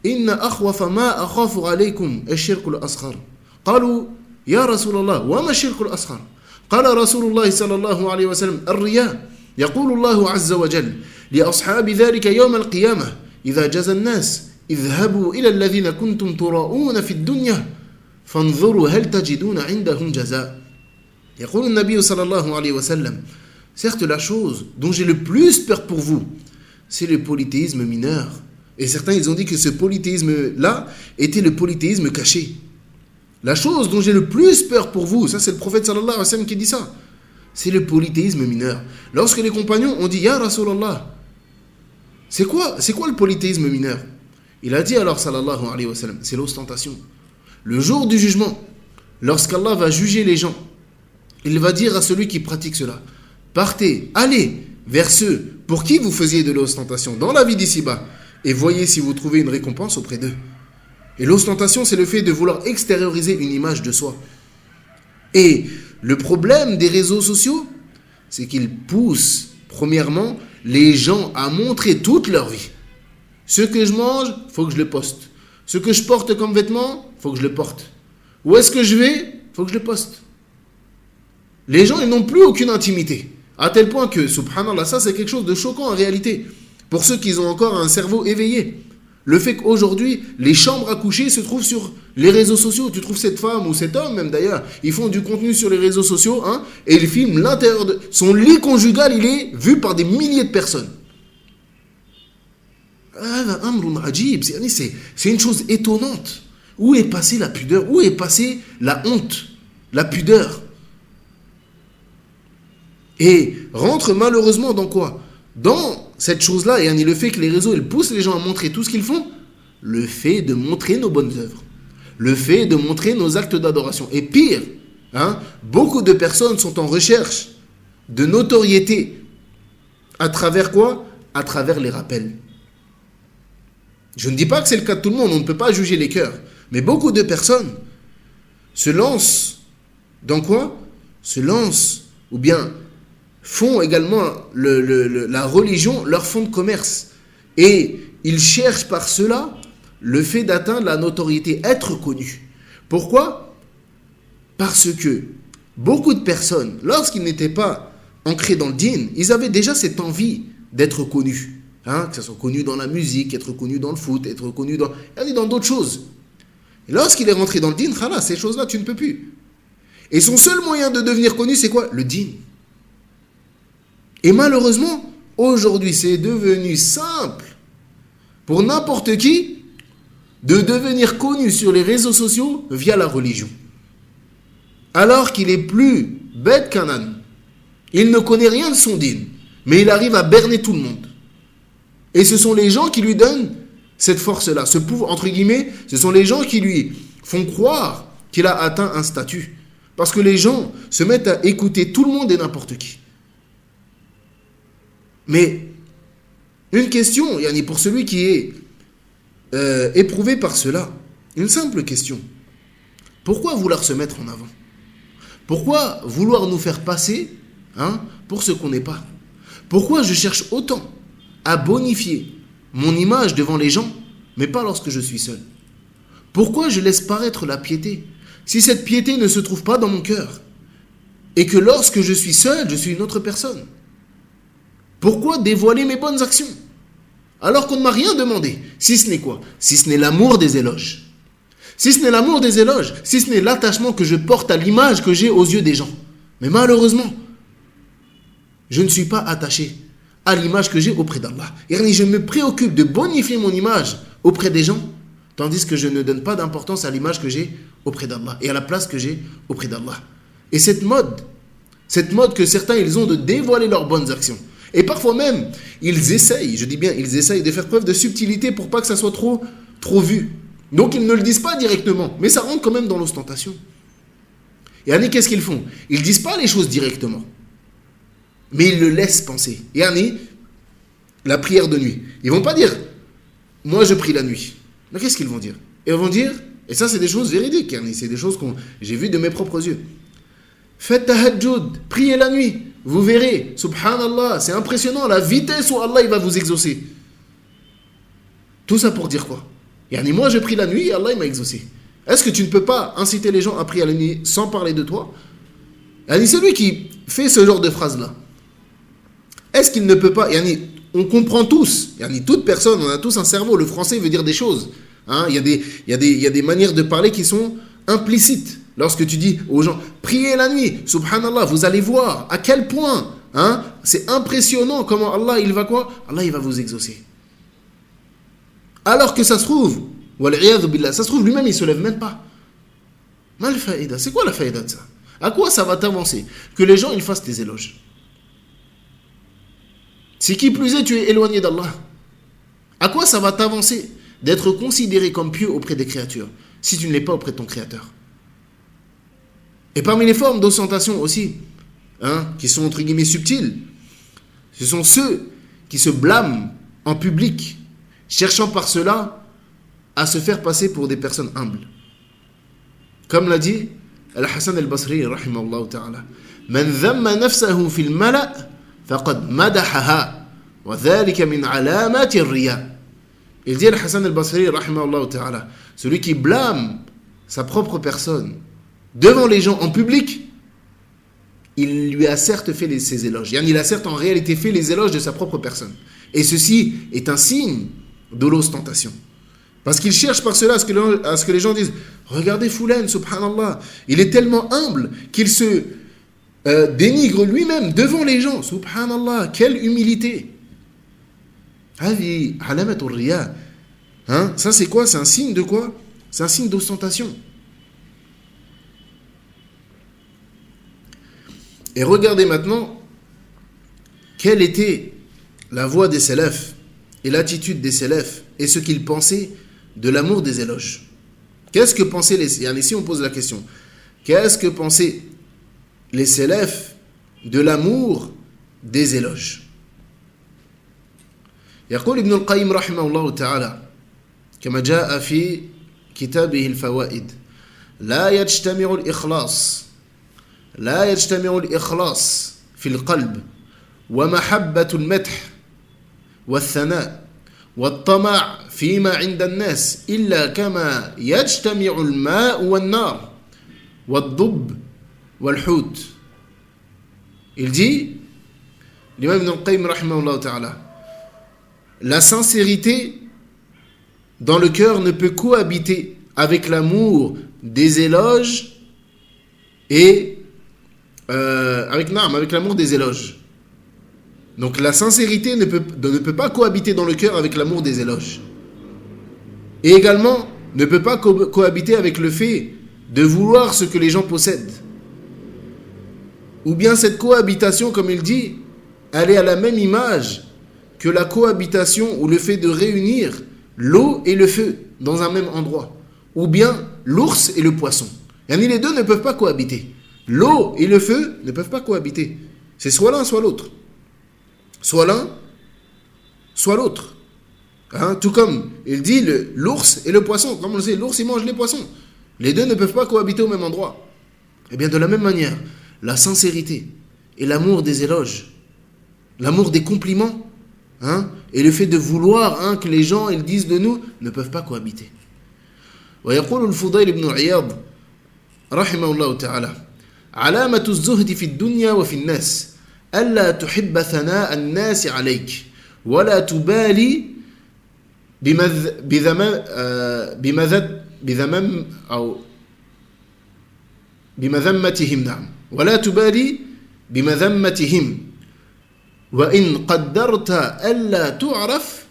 إن أخوف ما أخاف عليكم الشرك الأصغر قالوا يا رسول الله وما الشرك الأصغر قال رسول الله صلى الله عليه وسلم الرياء يقول الله عز وجل لأصحاب ذلك يوم القيامة إذا جزى الناس اذهبوا إلى الذين كنتم تراءون في الدنيا فانظروا هل تجدون عندهم جزاء يقول النبي صلى الله عليه وسلم certes la chose dont j'ai le plus peur pour vous c'est le polythéisme mineur. Et certains, ils ont dit que ce polythéisme-là était le polythéisme caché. La chose dont j'ai le plus peur pour vous, ça c'est le prophète sallallahu alayhi wa sallam qui dit ça, c'est le polythéisme mineur. Lorsque les compagnons ont dit « Ya Rasulallah », c'est quoi le polythéisme mineur? Il a dit alors sallallahu alayhi wa sallam, c'est l'ostentation. Le jour du jugement, lorsqu'Allah va juger les gens, il va dire à celui qui pratique cela, partez, allez vers ceux pour qui vous faisiez de l'ostentation dans la vie d'ici-bas et voyez si vous trouvez une récompense auprès d'eux. Et l'ostentation, c'est le fait de vouloir extérioriser une image de soi. Et le problème des réseaux sociaux, c'est qu'ils poussent, premièrement, les gens à montrer toute leur vie. Ce que je mange, il faut que je le poste. Ce que je porte comme vêtement, il faut que je le porte. Où est-ce que je vais, il faut que je le poste. Les gens, ils n'ont plus aucune intimité. À tel point que, subhanallah, ça c'est quelque chose de choquant en réalité. Pour ceux qui ont encore un cerveau éveillé. Le fait qu'aujourd'hui, les chambres à coucher se trouvent sur les réseaux sociaux. Tu trouves cette femme ou cet homme même d'ailleurs, ils font du contenu sur les réseaux sociaux, et ils filment l'intérieur de... Son lit conjugal, il est vu par des milliers de personnes. C'est une chose étonnante. Où est passée la pudeur? Où est passée la honte? La pudeur? Et rentre malheureusement dans quoi? Dans cette chose-là, et le fait que les réseaux ils poussent les gens à montrer tout ce qu'ils font, le fait de montrer nos bonnes œuvres, le fait de montrer nos actes d'adoration. Et pire, beaucoup de personnes sont en recherche de notoriété. À travers quoi? À travers les rappels. Je ne dis pas que c'est le cas de tout le monde, on ne peut pas juger les cœurs. Mais beaucoup de personnes se lancent dans quoi? Se lancent, ou bien font également la religion leur fonds de commerce. Et ils cherchent par cela le fait d'atteindre la notoriété, être connu. Pourquoi? Parce que beaucoup de personnes, lorsqu'ils n'étaient pas ancrés dans le dîn, ils avaient déjà cette envie d'être connus. Que ce soit connu dans la musique, être connu dans le foot, être connu dans d'autres choses. Et lorsqu'il est rentré dans le dîn, ces choses-là, tu ne peux plus. Et son seul moyen de devenir connu, c'est quoi? Le dîn. Et malheureusement, aujourd'hui, c'est devenu simple pour n'importe qui de devenir connu sur les réseaux sociaux via la religion. Alors qu'il est plus bête qu'un âne. Il ne connaît rien de son dîn, mais il arrive à berner tout le monde. Et ce sont les gens qui lui donnent cette force-là, ce pouvoir, entre guillemets, ce sont les gens qui lui font croire qu'il a atteint un statut. Parce que les gens se mettent à écouter tout le monde et n'importe qui. Mais, une question, Yanni, pour celui qui est éprouvé par cela, une simple question. Pourquoi vouloir se mettre en avant? Pourquoi vouloir nous faire passer pour ce qu'on n'est pas? Pourquoi je cherche autant à bonifier mon image devant les gens, mais pas lorsque je suis seul? Pourquoi je laisse paraître la piété, si cette piété ne se trouve pas dans mon cœur, et que lorsque je suis seul, je suis une autre personne? Pourquoi dévoiler mes bonnes actions, alors qu'on ne m'a rien demandé? Si ce n'est quoi? Si ce n'est l'amour des éloges. Si ce n'est l'amour des éloges, si ce n'est l'attachement que je porte à l'image que j'ai aux yeux des gens. Mais malheureusement, je ne suis pas attaché à l'image que j'ai auprès d'Allah. Et je me préoccupe de bonifier mon image auprès des gens, tandis que je ne donne pas d'importance à l'image que j'ai auprès d'Allah et à la place que j'ai auprès d'Allah. Et cette mode que certains ils ont de dévoiler leurs bonnes actions, et parfois même, ils essayent, je dis bien, ils essayent de faire preuve de subtilité pour pas que ça soit trop vu. Donc ils ne le disent pas directement, mais ça rentre quand même dans l'ostentation. Et Annie, qu'est-ce qu'ils font? Ils ne disent pas les choses directement, mais ils le laissent penser. Et Annie, la prière de nuit, ils vont pas dire « moi je prie la nuit ». Mais qu'est-ce qu'ils vont dire? Ils vont dire, et ça c'est des choses véridiques, Annie, c'est des choses que j'ai vues de mes propres yeux. Faites tahajjud, priez la nuit, vous verrez, subhanallah, c'est impressionnant la vitesse où Allah il va vous exaucer. Tout ça pour dire quoi? Yani moi je prie la nuit et Allah il m'a exaucé. Est-ce que tu ne peux pas inciter les gens à prier la nuit sans parler de toi? Yani celui qui fait ce genre de phrase-là, est-ce qu'il ne peut pas, yani on comprend tous, yani toute personne, on a tous un cerveau, le français veut dire des choses. Il y a des manières de parler qui sont implicites. Lorsque tu dis aux gens, priez la nuit, subhanallah, vous allez voir à quel point, c'est impressionnant comment Allah, il va quoi? Allah, il va vous exaucer. Alors que ça se trouve, ça se trouve lui-même, il ne se lève même pas. Mal faïda, c'est quoi la faïda de ça? À quoi ça va t'avancer? Que les gens, ils fassent tes éloges. Si qui plus est, tu es éloigné d'Allah. À quoi ça va t'avancer d'être considéré comme pieux auprès des créatures, si tu ne l'es pas auprès de ton Créateur? Et parmi les formes d'ostentation aussi, qui sont entre guillemets subtiles, ce sont ceux qui se blâment en public, cherchant par cela à se faire passer pour des personnes humbles. Comme l'a dit Al-Hassan al-Basri, rahimahullah ta'ala, « Man dhamma nafsahu fil mala' faqad madahaha, wa dhalika min alamati ar-riya » Il dit Al-Hassan al-Basri, rahimahullah ta'ala, celui qui blâme sa propre personne devant les gens en public, il lui a certes fait ses éloges. Il a certes en réalité fait les éloges de sa propre personne. Et ceci est un signe de l'ostentation. Parce qu'il cherche par cela à ce que les gens disent « Regardez Foulen, subhanallah, il est tellement humble qu'il se dénigre lui-même devant les gens. Subhanallah, quelle humilité !» Ça c'est quoi? C'est un signe de quoi? C'est un signe d'ostentation. Et regardez maintenant quelle était la voix des salafs et l'attitude des salafs et ce qu'ils pensaient de l'amour des éloges. Qu'est-ce que pensaient ici on pose la question, qu'est-ce que pensaient les salafs de l'amour des éloges? يقول ابن القيم رحمه الله تعالى كما جاء في كتابه الفوائد لا يجتمع الإخلاص في القلب ومحبة المدح والثناء والطمع فيما عند الناس إلا كما يجتمع الماء والنار والضب والحوت. Il dit, l'imam Ibn al-Qayyim rahimahullah ta'ala, la sincérité dans le cœur ne peut cohabiter avec l'amour des éloges et avec l'amour des éloges. Donc la sincérité ne peut pas cohabiter dans le cœur avec l'amour des éloges. Et également ne peut pas cohabiter avec le fait de vouloir ce que les gens possèdent. Ou bien cette cohabitation, comme il dit, elle est à la même image que la cohabitation ou le fait de réunir l'eau et le feu dans un même endroit. Ou bien l'ours et le poisson. Yani les deux ne peuvent pas cohabiter. L'eau et le feu ne peuvent pas cohabiter. C'est soit l'un, soit l'autre. Soit l'un, soit l'autre. Tout comme il dit l'ours et le poisson. Comme on le sait, l'ours il mange les poissons. Les deux ne peuvent pas cohabiter au même endroit. Et bien de la même manière, la sincérité et l'amour des éloges, l'amour des compliments, et le fait de vouloir que les gens ils disent de nous ne peuvent pas cohabiter. ويقول الفضيل بن عياض رحمه الله تعالى علامة الزهد في الدنيا وفي الناس ألا تحب ثناء الناس عليك ولا تبالي بمذمتهم نعم ولا تبالي بمذمتهم وإن قدرت ألا تعرف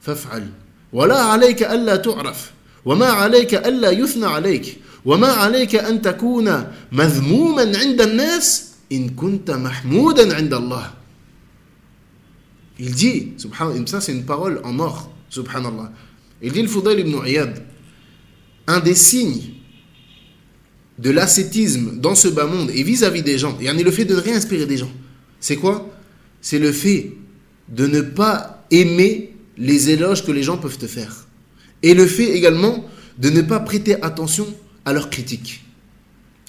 فافعل ولا عليك ألا تعرف وما عليك ألا يثنى عليك وما عليك أن تكون مذموما عند الناس إن كنت محمودا عند الله. Il dit, subhanallah, ça c'est une parole en or, subhanallah. Il dit le Fudayl ibn Iyad, un des signes de l'ascétisme dans ce bas monde et vis-à-vis des gens, et le fait de ne rien inspirer des gens, c'est quoi? C'est le fait de ne pas aimer les éloges que les gens peuvent te faire. Et le fait également de ne pas prêter attention à leurs critiques.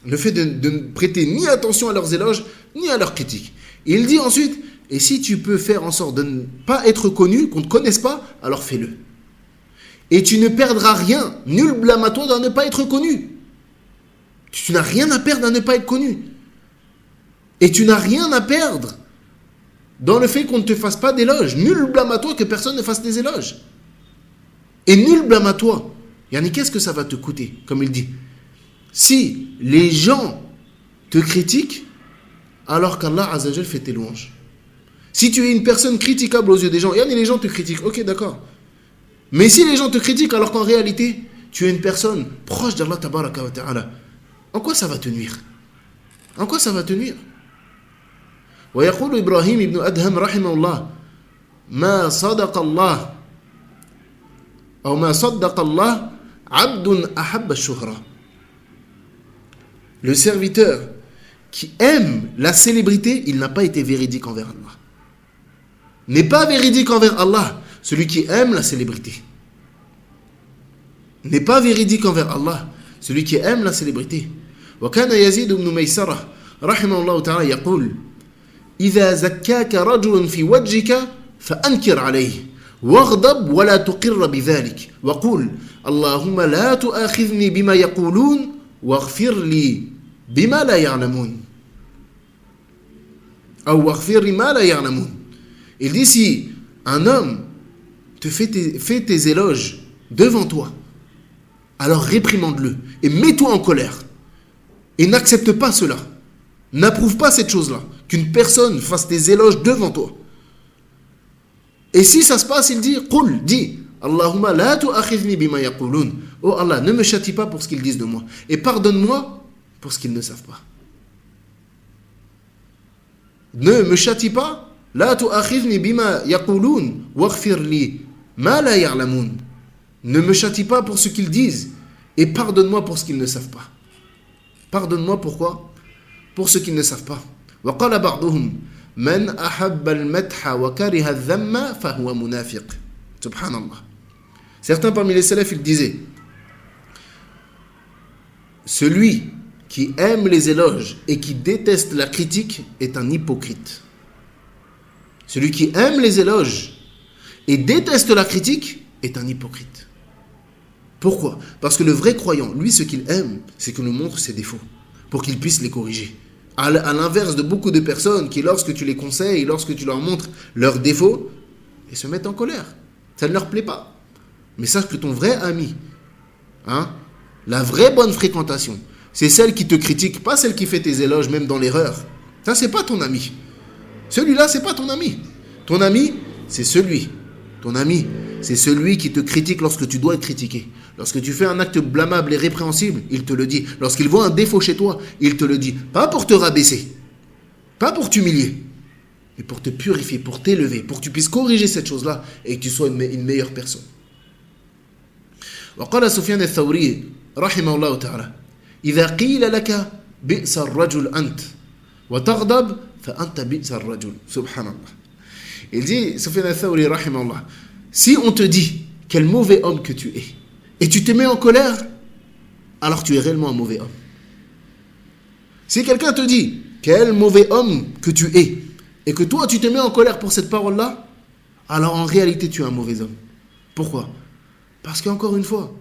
Le fait de ne prêter ni attention à leurs éloges, ni à leurs critiques. Il dit ensuite, et si tu peux faire en sorte de ne pas être connu, qu'on ne te connaisse pas, alors fais-le. Et tu ne perdras rien, nul blâme à toi de ne pas être connu. Tu n'as rien à perdre à ne pas être connu. Et tu n'as rien à perdre dans le fait qu'on ne te fasse pas d'éloges. Nul blâme à toi que personne ne fasse des éloges. Et nul blâme à toi. Yani, qu'est-ce que ça va te coûter, comme il dit? Si les gens te critiquent, alors qu'Allah Azzawajal fait tes louanges. Si tu es une personne critiquable aux yeux des gens, yani les gens te critiquent, ok d'accord. Mais si les gens te critiquent alors qu'en réalité, tu es une personne proche d'Allah Tabaraka wa Ta'ala, en quoi ça va te nuire? En quoi ça va te nuire? ويقول إبراهيم بن أدهم رحمه الله ما صدق الله عبد أحب الشهرة. Le serviteur qui aime la célébrité, il n'a pas été véridique envers Allah. N'est pas véridique envers Allah celui qui aime la célébrité. N'est pas véridique envers Allah celui qui aime la célébrité. وكان يزيد بن ميسرة رحمه الله تعالى يقول إذا زكاك رجل في وجهك فأنكر عليه واغضب ولا تقر بذلك وقل اللهم لا تؤاخذني بما يقولون واغفر لي بما لا يعلمون أو واغفر لي ما لا يعلمون. Il dit, si un homme te fait tes éloges devant toi, alors réprimande-le et mets-toi en colère et n'accepte pas cela, n'approuve pas cette chose-là, qu'une personne fasse tes éloges devant toi. Et si ça se passe, il dit, qul, dis, Allahumma la tu'akhidhni bima yaqulun. Oh Allah, ne me châtie pas pour ce qu'ils disent de moi et pardonne-moi pour ce qu'ils ne savent pas. Ne me châtie pas, la tu'akhidhni bima yaqulun waghfir li ma la ya'lamun. Ne me châtie pas pour ce qu'ils disent Et pardonne-moi pour ce qu'ils ne savent pas. Pardonne-moi pourquoi? Pour ce qu'ils ne savent pas. وقال بعضهم من أحب المدح وكره الذم فهو منافق. Subhanallah. Certains parmi les salafs, ils disaient, celui qui aime les éloges et qui déteste la critique est un hypocrite. Celui qui aime les éloges et déteste la critique est un hypocrite. Pourquoi? Parce que le vrai croyant, lui, ce qu'il aime, c'est qu'on nous montre ses défauts pour qu'il puisse les corriger. À l'inverse de beaucoup de personnes qui, lorsque tu les conseilles, lorsque tu leur montres leurs défauts, ils se mettent en colère. Ça ne leur plaît pas. Mais sache que ton vrai ami, la vraie bonne fréquentation, c'est celle qui te critique, pas celle qui fait tes éloges, même dans l'erreur. Ça, c'est pas ton ami. Celui-là, c'est pas ton ami. Ton ami, c'est celui. Ton ami, c'est celui qui te critique lorsque tu dois être critiqué. Lorsque tu fais un acte blâmable et répréhensible, il te le dit. Lorsqu'il voit un défaut chez toi, il te le dit. Pas pour te rabaisser, pas pour t'humilier, mais pour te purifier, pour t'élever, pour que tu puisses corriger cette chose-là et que tu sois une meilleure personne. وقال سفيان الثوري رحمه الله تعالى إذا قيل لك بئس الرجل أنت وتغضب فأنت بئس الرجل. سبحان الله. Il dit, Sufyan al-Thawri rahimahullah, si on te dit quel mauvais homme que tu es et tu te mets en colère, alors tu es réellement un mauvais homme. Si quelqu'un te dit quel mauvais homme que tu es et que toi tu te mets en colère pour cette parole-là, alors en réalité tu es un mauvais homme. Pourquoi? Parce qu'encore une fois,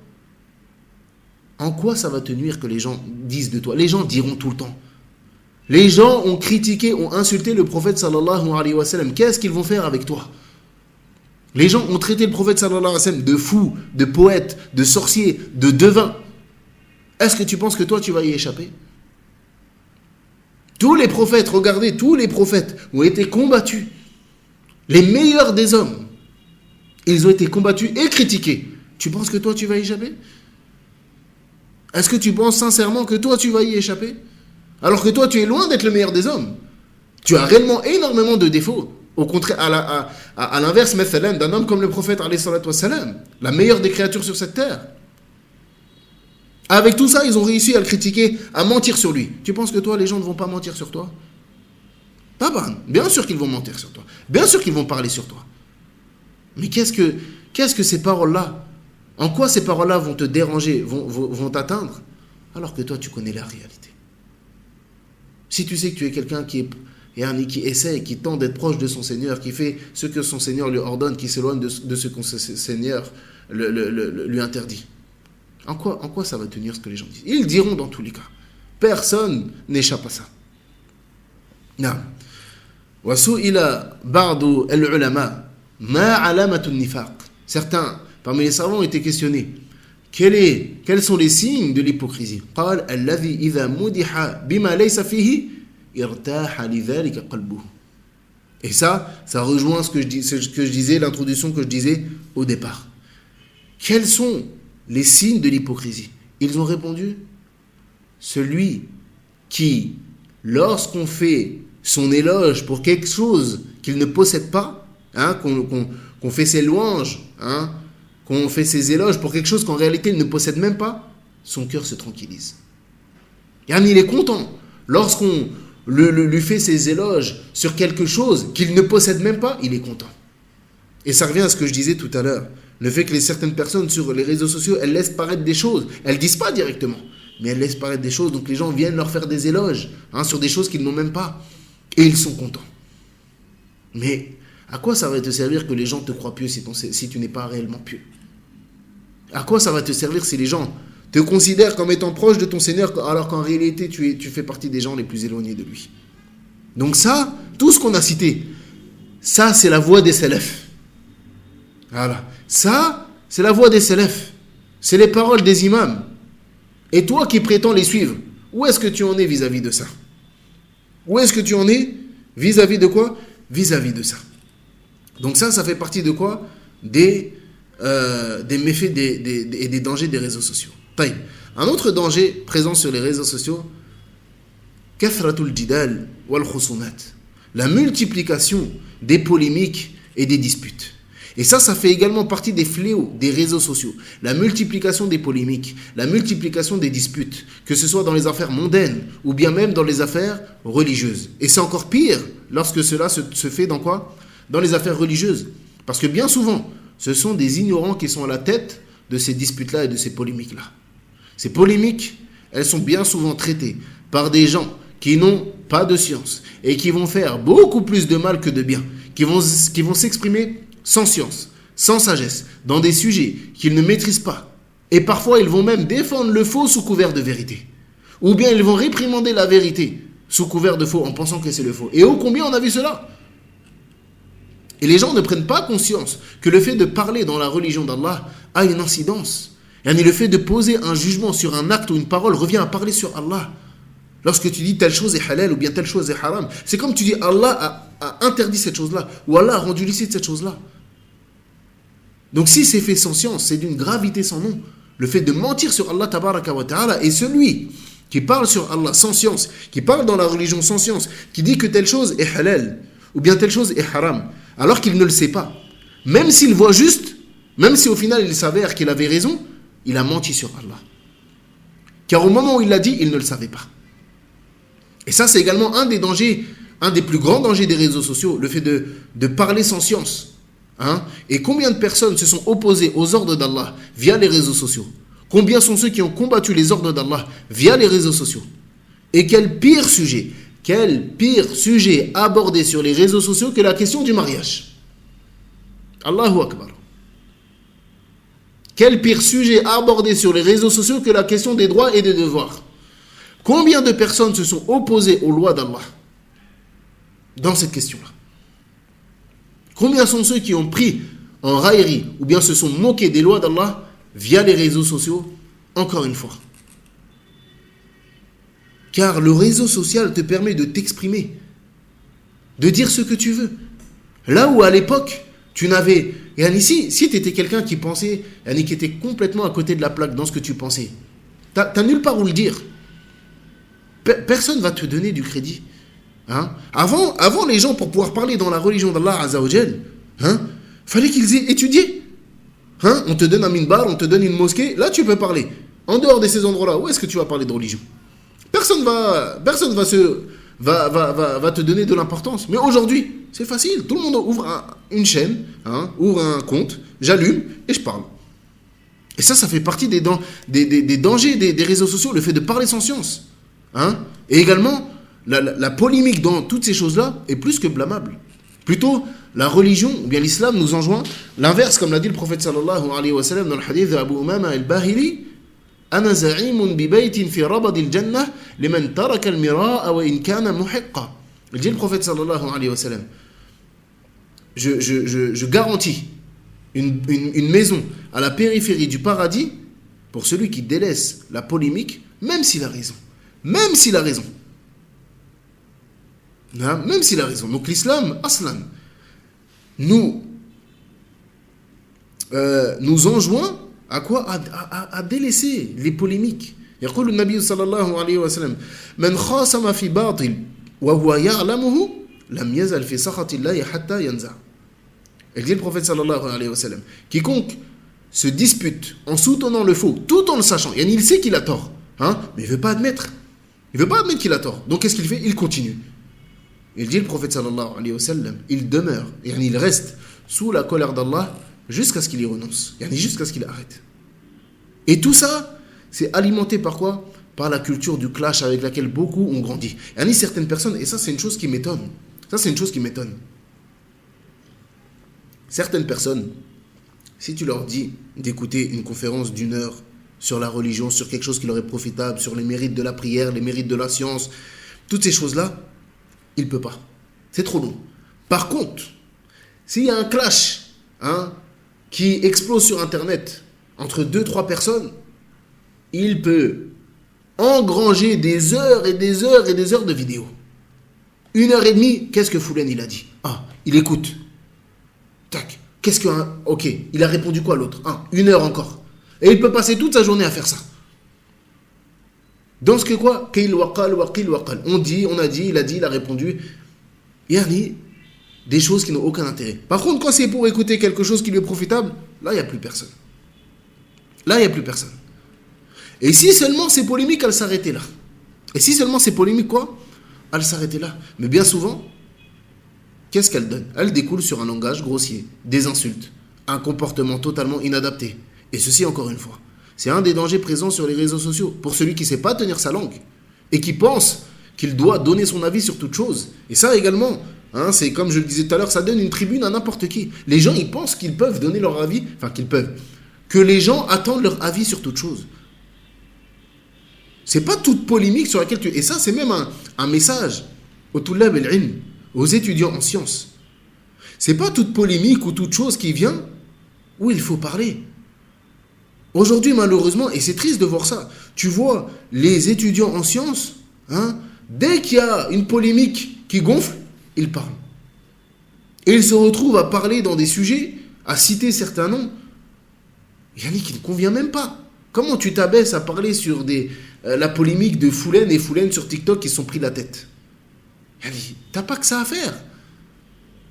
en quoi ça va te nuire que les gens disent de toi? Les gens diront tout le temps. Les gens ont critiqué, ont insulté le prophète sallallahu alayhi wa sallam. Qu'est-ce qu'ils vont faire avec toi? Les gens ont traité le prophète sallallahu alayhi wa sallam de fou, de poète, de sorcier, de devin. Est-ce que tu penses que toi tu vas y échapper? Tous les prophètes, regardez, tous les prophètes ont été combattus. Les meilleurs des hommes, ils ont été combattus et critiqués. Tu penses que toi tu vas y échapper? Est-ce que tu penses sincèrement que toi tu vas y échapper? Alors que toi, tu es loin d'être le meilleur des hommes. Tu as réellement énormément de défauts. Au contraire, à l'inverse, d'un homme comme le prophète, la meilleure des créatures sur cette terre. Avec tout ça, ils ont réussi à le critiquer, à mentir sur lui. Tu penses que toi, les gens ne vont pas mentir sur toi? Bien sûr qu'ils vont mentir sur toi. Bien sûr qu'ils vont parler sur toi. Mais qu'est-ce que ces paroles-là, en quoi ces paroles-là vont te déranger, vont t'atteindre, alors que toi, tu connais la réalité? Si tu sais que tu es quelqu'un qui essaie, qui tente d'être proche de son Seigneur, qui fait ce que son Seigneur lui ordonne, qui s'éloigne de ce que son Seigneur lui interdit, en quoi ça va tenir ce que les gens disent? Ils diront dans tous les cas. Personne n'échappe à ça. Non. Certains parmi les savants ont été questionnés. Quels sont les signes de l'hypocrisie? Et ça rejoint ce que je disais, l'introduction que je disais au départ. Quels sont les signes de l'hypocrisie? Ils ont répondu, celui qui, lorsqu'on fait son éloge pour quelque chose qu'il ne possède pas, qu'on fait ses louanges, qu'on fait ses éloges pour quelque chose qu'en réalité il ne possède même pas, son cœur se tranquillise. Il est content. Lorsqu'on lui fait ses éloges sur quelque chose qu'il ne possède même pas, il est content. Et ça revient à ce que je disais tout à l'heure. Le fait que certaines personnes sur les réseaux sociaux, elles laissent paraître des choses. Elles ne disent pas directement, mais elles laissent paraître des choses. Donc les gens viennent leur faire des éloges sur des choses qu'ils n'ont même pas. Et ils sont contents. Mais à quoi ça va te servir que les gens te croient pieux si tu n'es pas réellement pieux? À quoi ça va te servir si les gens te considèrent comme étant proche de ton Seigneur alors qu'en réalité tu fais partie des gens les plus éloignés de lui? Donc ça, tout ce qu'on a cité, ça c'est la voie des salafs. Voilà. Ça, c'est la voie des salafs. C'est les paroles des imams. Et toi qui prétends les suivre, où est-ce que tu en es vis-à-vis de ça? Où est-ce que tu en es vis-à-vis de quoi? Vis-à-vis de ça. Donc ça fait partie de quoi? Des méfaits et des dangers des réseaux sociaux. Taïb. Un autre danger présent sur les réseaux sociaux, kathratul jidal wal khusumat, la multiplication des polémiques et des disputes. Et ça fait également partie des fléaux des réseaux sociaux. La multiplication des polémiques, la multiplication des disputes, que ce soit dans les affaires mondaines ou bien même dans les affaires religieuses. Et c'est encore pire lorsque cela se fait dans quoi? Dans les affaires religieuses. Parce que bien souvent, ce sont des ignorants qui sont à la tête de ces disputes-là et de ces polémiques-là. Ces polémiques, elles sont bien souvent traitées par des gens qui n'ont pas de science et qui vont faire beaucoup plus de mal que de bien, qui vont s'exprimer sans science, sans sagesse, dans des sujets qu'ils ne maîtrisent pas. Et parfois, ils vont même défendre le faux sous couvert de vérité. Ou bien ils vont réprimander la vérité sous couvert de faux en pensant que c'est le faux. Et ô combien on a vu cela? Et les gens ne prennent pas conscience que le fait de parler dans la religion d'Allah a une incidence. Et le fait de poser un jugement sur un acte ou une parole revient à parler sur Allah. Lorsque tu dis telle chose est halal ou bien telle chose est haram, c'est comme tu dis Allah a interdit cette chose-là ou Allah a rendu licite cette chose-là. Donc si c'est fait sans science, c'est d'une gravité sans nom. Le fait de mentir sur Allah tabaraka wa ta'ala, et celui qui parle sur Allah sans science, qui parle dans la religion sans science, qui dit que telle chose est halal ou bien telle chose est haram, alors qu'il ne le sait pas, même s'il voit juste, même si au final il s'avère qu'il avait raison, il a menti sur Allah. Car au moment où il l'a dit, il ne le savait pas. Et ça, c'est également un des dangers, un des plus grands dangers des réseaux sociaux, le fait de parler sans science. Et combien de personnes se sont opposées aux ordres d'Allah via les réseaux sociaux? Combien sont ceux qui ont combattu les ordres d'Allah via les réseaux sociaux? Et quel pire sujet abordé sur les réseaux sociaux que la question du mariage. Allahu Akbar. Quel pire sujet abordé sur les réseaux sociaux que la question des droits et des devoirs. Combien de personnes se sont opposées aux lois d'Allah dans cette question-là? Combien sont ceux qui ont pris en raillerie ou bien se sont moqués des lois d'Allah via les réseaux sociaux? Encore une fois. Car le réseau social te permet de t'exprimer, de dire ce que tu veux. Là où à l'époque, tu n'avais... Si tu étais quelqu'un qui pensait, qui était complètement à côté de la plaque dans ce que tu pensais, t'as nulle part où le dire. Personne ne va te donner du crédit. Avant, les gens, pour pouvoir parler dans la religion d'Allah Azzawajal, fallait qu'ils aient étudié. On te donne un minbar, on te donne une mosquée, là tu peux parler. En dehors de ces endroits-là, où est-ce que tu vas parler de religion? Personne va te donner de l'importance. Mais aujourd'hui, c'est facile. Tout le monde ouvre une chaîne, ouvre un compte, j'allume et je parle. Et ça fait partie des dangers des réseaux sociaux, le fait de parler sans science. Et également, la polémique dans toutes ces choses-là est plus que blâmable. Plutôt, la religion, ou bien l'islam nous enjoint l'inverse, comme l'a dit le prophète sallallahu alayhi wa sallam dans le hadith d'Abu Umama al-Bahili. أنا زعيم ببيت في ربض الجنة لمن ترك المراء وإن كان محقا. Il dit le prophète sallallahu alayhi wa sallam, je garantis une maison à la périphérie du paradis pour celui qui délaisse la polémique, même s'il a raison. Même s'il a raison. Même s'il a raison. Donc l'islam, aslan, nous enjoint à quoi? À délaisser les polémiques. يقول النبي صلى الله عليه وسلم من خاصم في باطل وهو يعلمه لم يزل في سخط الله حتى ينزع. Il dit le prophète sallallahu alayhi wa sallam, quiconque se dispute en soutenant le faux tout en le sachant, il sait qu'il a tort, mais il ne veut pas admettre. Il ne veut pas admettre qu'il a tort. Donc qu'est-ce qu'il fait? Il continue. Il dit le prophète sallallahu alayhi wa sallam, il demeure, il reste sous la colère d'Allah jusqu'à ce qu'il y renonce, jusqu'à ce qu'il arrête. Et tout ça, c'est alimenté par quoi? Par la culture du clash avec laquelle beaucoup ont grandi. Certaines personnes, et ça c'est une chose qui m'étonne, certaines personnes, si tu leur dis d'écouter une conférence d'1 heure sur la religion, sur quelque chose qui leur est profitable, sur les mérites de la prière, les mérites de la science, toutes ces choses-là, ils ne peuvent pas. C'est trop long. Par contre, s'il y a un clash, qui explose sur Internet entre 2-3 personnes, il peut engranger des heures et des heures et des heures de vidéos. 1h30, qu'est-ce que Foulen il a dit? Il écoute. Tac. Ok, il a répondu quoi l'autre? 1 heure encore. Et il peut passer toute sa journée à faire ça. Dans ce que quoi? On dit, on a dit, il a répondu. des choses qui n'ont aucun intérêt. Par contre, quand c'est pour écouter quelque chose qui lui est profitable, là, il n'y a plus personne. Là, il n'y a plus personne. Et si seulement ces polémiques, elles s'arrêtaient là. Et si seulement ces polémiques, quoi, elles s'arrêtaient là. Mais bien souvent, qu'est-ce qu'elles donnent? Elles découlent sur un langage grossier, des insultes, un comportement totalement inadapté. Et ceci, encore une fois, c'est un des dangers présents sur les réseaux sociaux. Pour celui qui ne sait pas tenir sa langue et qui pense qu'il doit donner son avis sur toute chose. Et ça également, hein, c'est comme je le disais tout à l'heure, ça donne une tribune à n'importe qui. Les gens, ils pensent qu'ils peuvent donner leur avis, que les gens attendent leur avis sur toute chose. C'est pas toute polémique sur laquelle tu... Et ça, c'est même un message aux tullab al-ilm, aux étudiants en sciences. C'est pas toute polémique ou toute chose qui vient où il faut parler. Aujourd'hui, malheureusement, et c'est triste de voir ça, tu vois les étudiants en sciences, hein, dès qu'il y a une polémique qui gonfle, ils parlent. Et ils se retrouvent à parler dans des sujets, à citer certains noms, Yannick, qui ne convient même pas. Comment tu t'abaisses à parler sur la polémique de Foulen et Foulen sur TikTok qui se sont pris la tête? Yannick, t'as pas que ça à faire.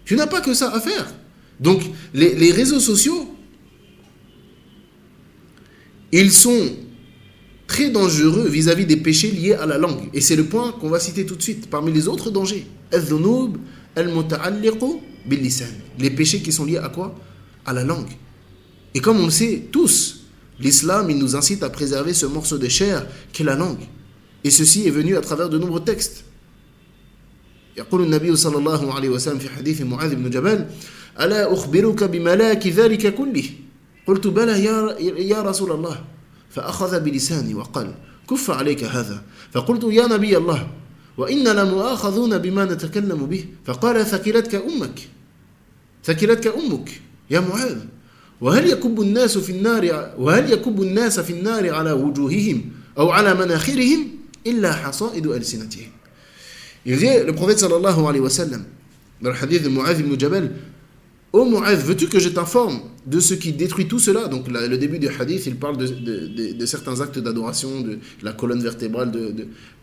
Tu n'as pas que ça à faire. Donc, les réseaux sociaux, ils sont très dangereux vis-à-vis des péchés liés à la langue. Et c'est le point qu'on va citer tout de suite. Parmi les autres dangers, les péchés qui sont liés à quoi? À la langue. Et comme on le sait tous, l'islam, il nous incite à préserver ce morceau de chair qu'est la langue. Et ceci est venu à travers de nombreux textes. يقول النبي صلى الله عليه وسلم في حديث معاذ بن جبل ألا أخبرك بملاك ذلك كله قلت بلى يا رسول الله فأخذ بلساني وقال كف عليك هذا فقلت يا نبي الله وإنا لمؤاخذون بما نتكلم به فقال ثكلتك أمك يا معاذ وهل يكب الناس في النار على وجوههم أو على مناخرهم إلا حصائد ألسنتهم. Il dit, le prophète sallallahu alayhi wa sallam, dans le hadith de Mu'adh ibn Jabal, ô Mu'adh, veux-tu que je t'informe de ce qui détruit tout cela? Donc le début du hadith, il parle de certains actes d'adoration, de la colonne vertébrale,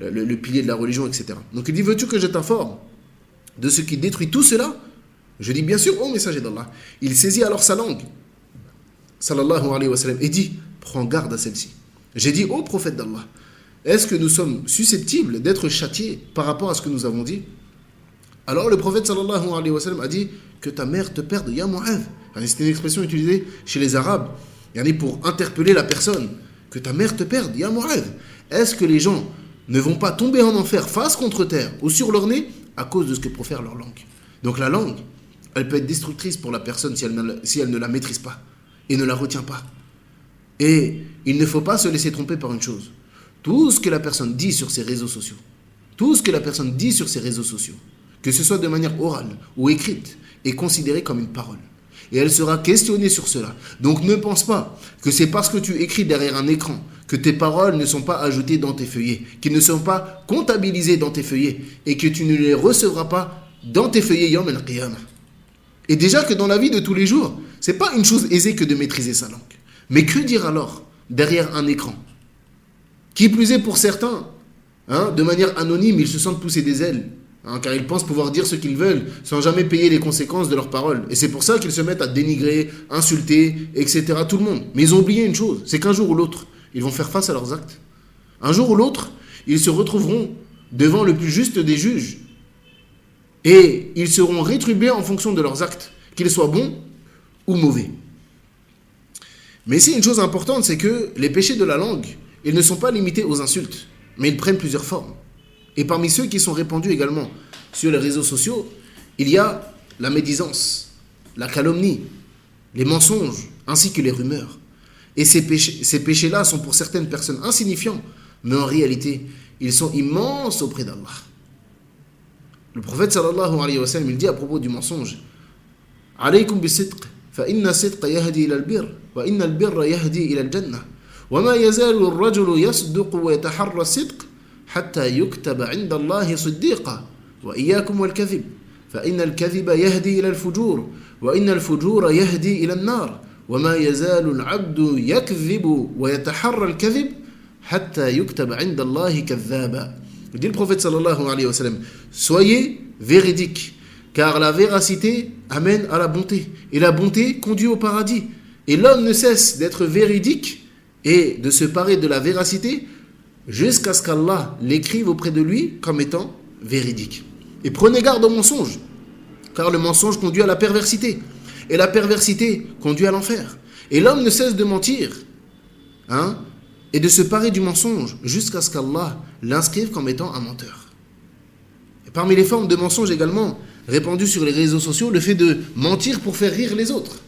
le pilier de la religion, etc. Donc il dit, veux-tu que je t'informe de ce qui détruit tout cela? Je dis, bien sûr, ô messager d'Allah. Il saisit alors sa langue, sallallahu alayhi wa sallam, et dit, prends garde à celle-ci. J'ai dit, ô prophète d'Allah, est-ce que nous sommes susceptibles d'être châtiés par rapport à ce que nous avons dit? Alors le prophète sallallahu alayhi wa sallam a dit que ta mère te perde, ya Mu'adh. C'est une expression utilisée chez les Arabes, pour interpeller la personne, que ta mère te perde, ya Mu'adh. Est-ce que les gens ne vont pas tomber en enfer face contre terre ou sur leur nez à cause de ce que profère leur langue? Donc la langue, elle peut être destructrice pour la personne si elle ne la maîtrise pas et ne la retient pas. Et il ne faut pas se laisser tromper par une chose. Tout ce que la personne dit sur ses réseaux sociaux, que ce soit de manière orale ou écrite, est considéré comme une parole. Et elle sera questionnée sur cela. Donc ne pense pas que c'est parce que tu écris derrière un écran que tes paroles ne sont pas ajoutées dans tes feuillets, qu'ils ne sont pas comptabilisées dans tes feuillets, et que tu ne les recevras pas dans tes feuillets Yawm al-Qiyamah. Et déjà que dans la vie de tous les jours, c'est pas une chose aisée que de maîtriser sa langue. Mais que dire alors derrière un écran? Qui plus est pour certains, de manière anonyme, ils se sentent pousser des ailes, car ils pensent pouvoir dire ce qu'ils veulent sans jamais payer les conséquences de leurs paroles. Et c'est pour ça qu'ils se mettent à dénigrer, insulter, etc. tout le monde. Mais ils ont oublié une chose, c'est qu'un jour ou l'autre, ils vont faire face à leurs actes. Un jour ou l'autre, ils se retrouveront devant le plus juste des juges. Et ils seront rétribués en fonction de leurs actes, qu'ils soient bons ou mauvais. Mais ici, une chose importante, c'est que les péchés de la langue, ils ne sont pas limités aux insultes, mais ils prennent plusieurs formes. Et parmi ceux qui sont répandus également sur les réseaux sociaux, il y a la médisance, la calomnie, les mensonges, ainsi que les rumeurs. Et ces péchés-là sont pour certaines personnes insignifiants, mais en réalité, ils sont immenses auprès d'Allah. Le prophète sallallahu alayhi wa sallam, il dit à propos du mensonge, « Alaykum bis-sidq, fa inna sidqa yahdi ila al-birr, wa inna al-birra yahdi ila al-jannah. وما يزال الرجل يصدق ويتحرى الصدق حتى يكتب عند الله صديقا وإياكم والكذب فإن الكذب يهدي إلى الفجور وإن الفجور يهدي إلى النار وما يزال العبد يكذب ويتحرى الكذب حتى يكتب عند الله كذابا. Dit le prophète sallallahu alayhi wa sallam, soyez véridiques, car la véracité amène à la bonté, et la bonté conduit au paradis. Et l'homme ne cesse d'être véridique et de se parer de la véracité jusqu'à ce qu'Allah l'écrive auprès de lui comme étant véridique. Et prenez garde au mensonge, car le mensonge conduit à la perversité, et la perversité conduit à l'enfer. Et l'homme ne cesse de mentir, et de se parer du mensonge jusqu'à ce qu'Allah l'inscrive comme étant un menteur. Et parmi les formes de mensonge également répandues sur les réseaux sociaux, le fait de mentir pour faire rire les autres.